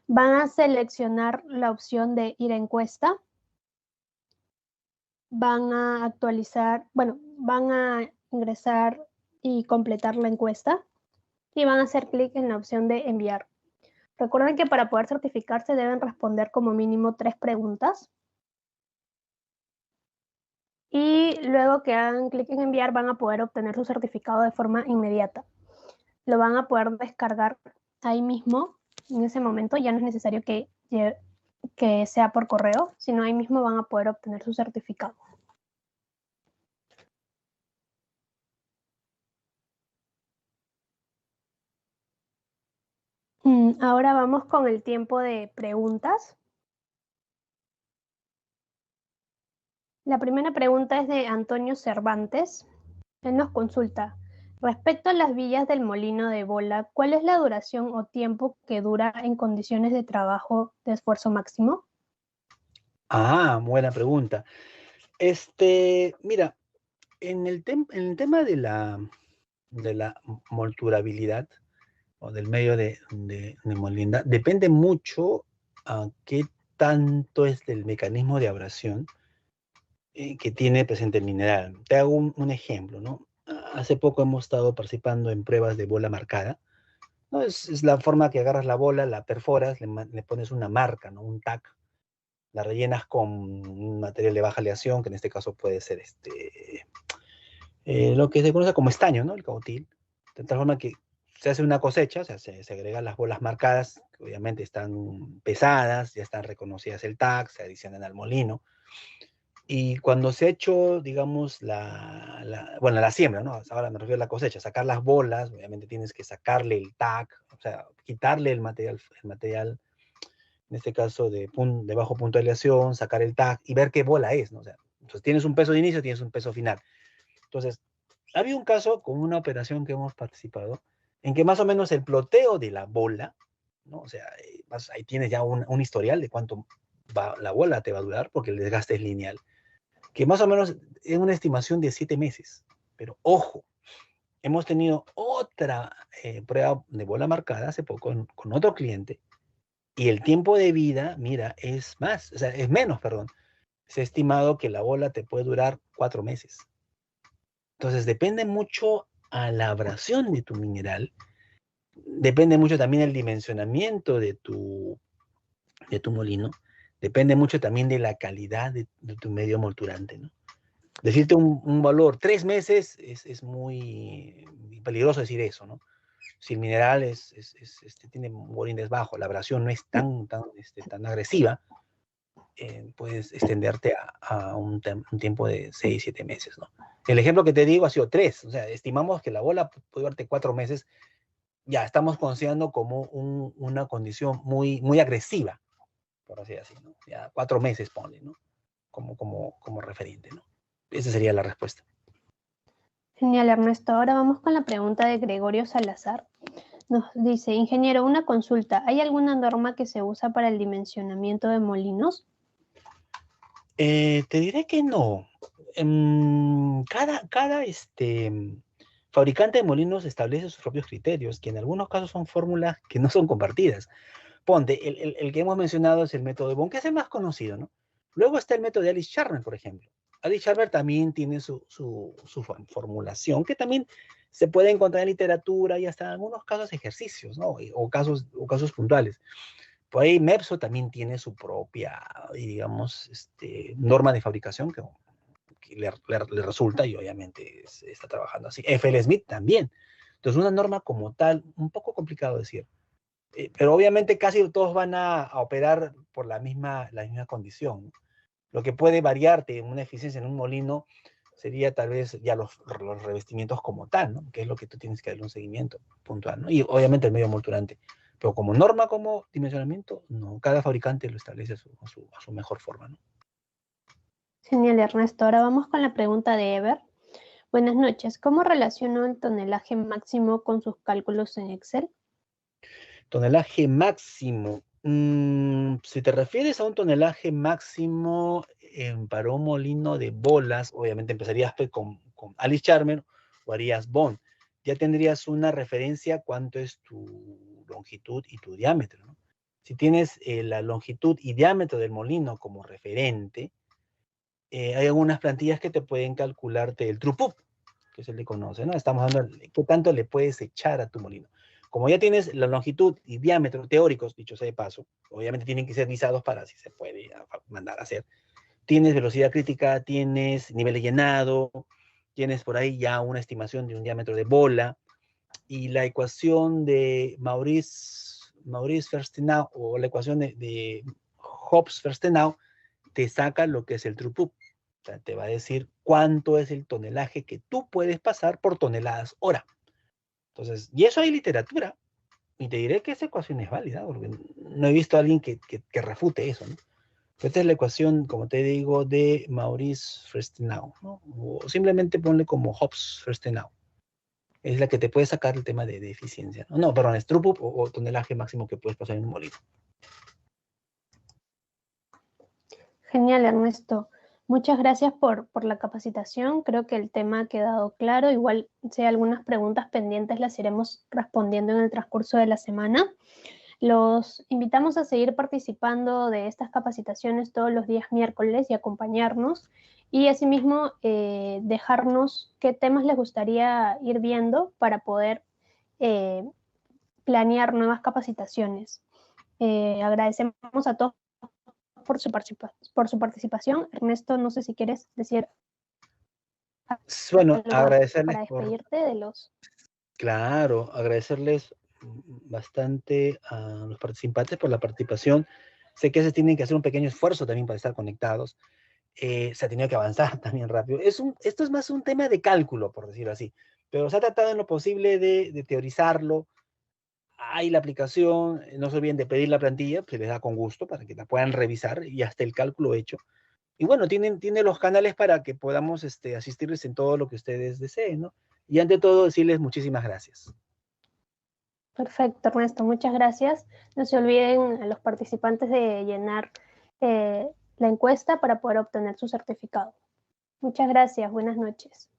Van a seleccionar la opción de ir a encuesta. Van a actualizar, bueno, van a ingresar y completar la encuesta y van a hacer clic en la opción de enviar. Recuerden que para poder certificarse deben responder como mínimo 3 preguntas. Y luego que hagan clic en enviar van a poder obtener su certificado de forma inmediata. Lo van a poder descargar ahí mismo, en ese momento. Ya no es necesario que sea por correo, sino ahí mismo van a poder obtener su certificado. Ahora vamos con el tiempo de preguntas. La primera pregunta es de Antonio Cervantes. Él nos consulta, respecto a las villas del molino de bola, ¿cuál es la duración o tiempo que dura en condiciones de trabajo de esfuerzo máximo? Ah, buena pregunta. Mira, en el tema de la molturabilidad o del medio de molinda, depende mucho a qué tanto es el mecanismo de abrasión que tiene presente el mineral. Te hago un ejemplo, ¿no? Hace poco hemos estado participando en pruebas de bola marcada, ¿no? Es la forma que agarras la bola, la perforas, le pones una marca, ¿no? Un tag, la rellenas con un material de baja aleación, que en este caso puede ser lo que se conoce como estaño, ¿no? El cautil, de tal forma que se hace una cosecha, o sea, se agregan las bolas marcadas, que obviamente están pesadas, ya están reconocidas el tag, se adicionan al molino, y cuando se ha hecho, digamos, bueno, la siembra, ¿no? Ahora me refiero a la cosecha, sacar las bolas, obviamente tienes que sacarle el tag, o sea, quitarle el material, en este caso de bajo punto de aleación, sacar el tag y ver qué bola es, ¿no? O sea, entonces tienes un peso de inicio, tienes un peso final. Entonces, había un caso con una operación que hemos participado, en que más o menos el ploteo de la bola, ¿no? O sea, ahí tienes ya un historial de cuánto la bola te va a durar, porque el desgaste es lineal, que más o menos es una estimación de 7 meses. Pero ojo, hemos tenido otra prueba de bola marcada hace poco con otro cliente, y el tiempo de vida, mira, es más, o sea, es menos, perdón. Se ha estimado que la bola te puede durar 4 meses. Entonces, depende mucho a la abrasión de tu mineral, depende mucho también el dimensionamiento de tu molino, depende mucho también de la calidad de tu medio molturante, ¿no? Decirte un valor, 3 meses, es muy peligroso decir eso, ¿no? Si el mineral tiene un bolindes bajo, la abrasión no es tan agresiva, puedes extenderte a un tiempo de 6, 7 meses, ¿no? El ejemplo que te digo ha sido 3, o sea, estimamos que la bola puede durarte 4 meses, ya estamos considerando como una condición muy, muy agresiva, por así decirlo, ¿no? Ya 4 meses, ponle, ¿no? Como referente, ¿no? Esa sería la respuesta. Genial, Ernesto. Ahora vamos con la pregunta de Gregorio Salazar. Nos dice, ingeniero, una consulta. ¿Hay alguna norma que se usa para el dimensionamiento de molinos? Te diré que no. Cada fabricante de molinos establece sus propios criterios, que en algunos casos son fórmulas que no son compartidas. Ponte, el que hemos mencionado es el método de Bohm, que es el más conocido, ¿no? Luego está el método de Alice Charmer, por ejemplo. Alice Charmer también tiene su formulación, que también se puede encontrar en literatura y hasta en algunos casos ejercicios, ¿no? O casos puntuales. Por ahí Mepso también tiene su propia, digamos, norma de fabricación que le resulta y obviamente está trabajando así. FL Smith también. Entonces, una norma como tal, un poco complicado decir. Pero obviamente casi todos van a operar por la misma condición, ¿no? Lo que puede variarte en una eficiencia en un molino sería tal vez ya los revestimientos como tal, ¿no? Que es lo que tú tienes que darle un seguimiento puntual, ¿no? Y obviamente el medio molturante. Pero como norma, como dimensionamiento, no. Cada fabricante lo establece a su mejor forma, ¿no? Genial, Ernesto. Ahora vamos con la pregunta de Ever. Buenas noches. ¿Cómo relaciono el tonelaje máximo con sus cálculos en Excel? Tonelaje máximo. Si te refieres a un tonelaje máximo para un molino de bolas, obviamente empezarías pues, con Alice Charmer o harías Bond. Ya tendrías una referencia cuánto es tu longitud y tu diámetro, ¿no? Si tienes la longitud y diámetro del molino como referente, hay algunas plantillas que te pueden calcularte el throughput, que se le conoce, ¿no? Estamos hablando de qué tanto le puedes echar a tu molino. Como ya tienes la longitud y diámetro teóricos, dicho sea de paso, obviamente tienen que ser visados para si se puede mandar a hacer. Tienes velocidad crítica, tienes nivel de llenado, tienes por ahí ya una estimación de un diámetro de bola, y la ecuación de Maurice-Versteinau o la ecuación de Hobbes-Versteinau te saca lo que es el throughput. O sea, te va a decir cuánto es el tonelaje que tú puedes pasar por toneladas hora. Entonces, y eso hay literatura. Y te diré que esa ecuación es válida, porque no he visto a alguien que refute eso, ¿no? Esta es la ecuación, como te digo, de Maurice-Versteinau, ¿no? O simplemente ponle como Hobbes-Versteinau. Es la que te puede sacar el tema de eficiencia, ¿no? No, perdón, es throughput o tonelaje máximo que puedes pasar en un molino. Genial, Ernesto. Muchas gracias por la capacitación. Creo que el tema ha quedado claro. Igual, si hay algunas preguntas pendientes, las iremos respondiendo en el transcurso de la semana. Los invitamos a seguir participando de estas capacitaciones todos los días miércoles y acompañarnos. Y asimismo, dejarnos qué temas les gustaría ir viendo para poder eh, planear nuevas capacitaciones. Agradecemos a todos por su participación. Ernesto, no sé si quieres decir Bueno, algo agradecerles para por, despedirte de los... claro, agradecerles bastante a los participantes por la participación. Sé que se tienen que hacer un pequeño esfuerzo también para estar conectados. Se ha tenido que avanzar también rápido. Esto es más un tema de cálculo, por decirlo así, pero se ha tratado en lo posible de teorizarlo. Hay la aplicación, no se olviden de pedir la plantilla, se les da con gusto para que la puedan revisar y hasta el cálculo hecho. Y bueno, tienen los canales para que podamos asistirles en todo lo que ustedes deseen, ¿no? Y ante todo, decirles muchísimas gracias. Perfecto, Ernesto, muchas gracias. No se olviden a los participantes de llenar la encuesta para poder obtener su certificado. Muchas gracias, buenas noches.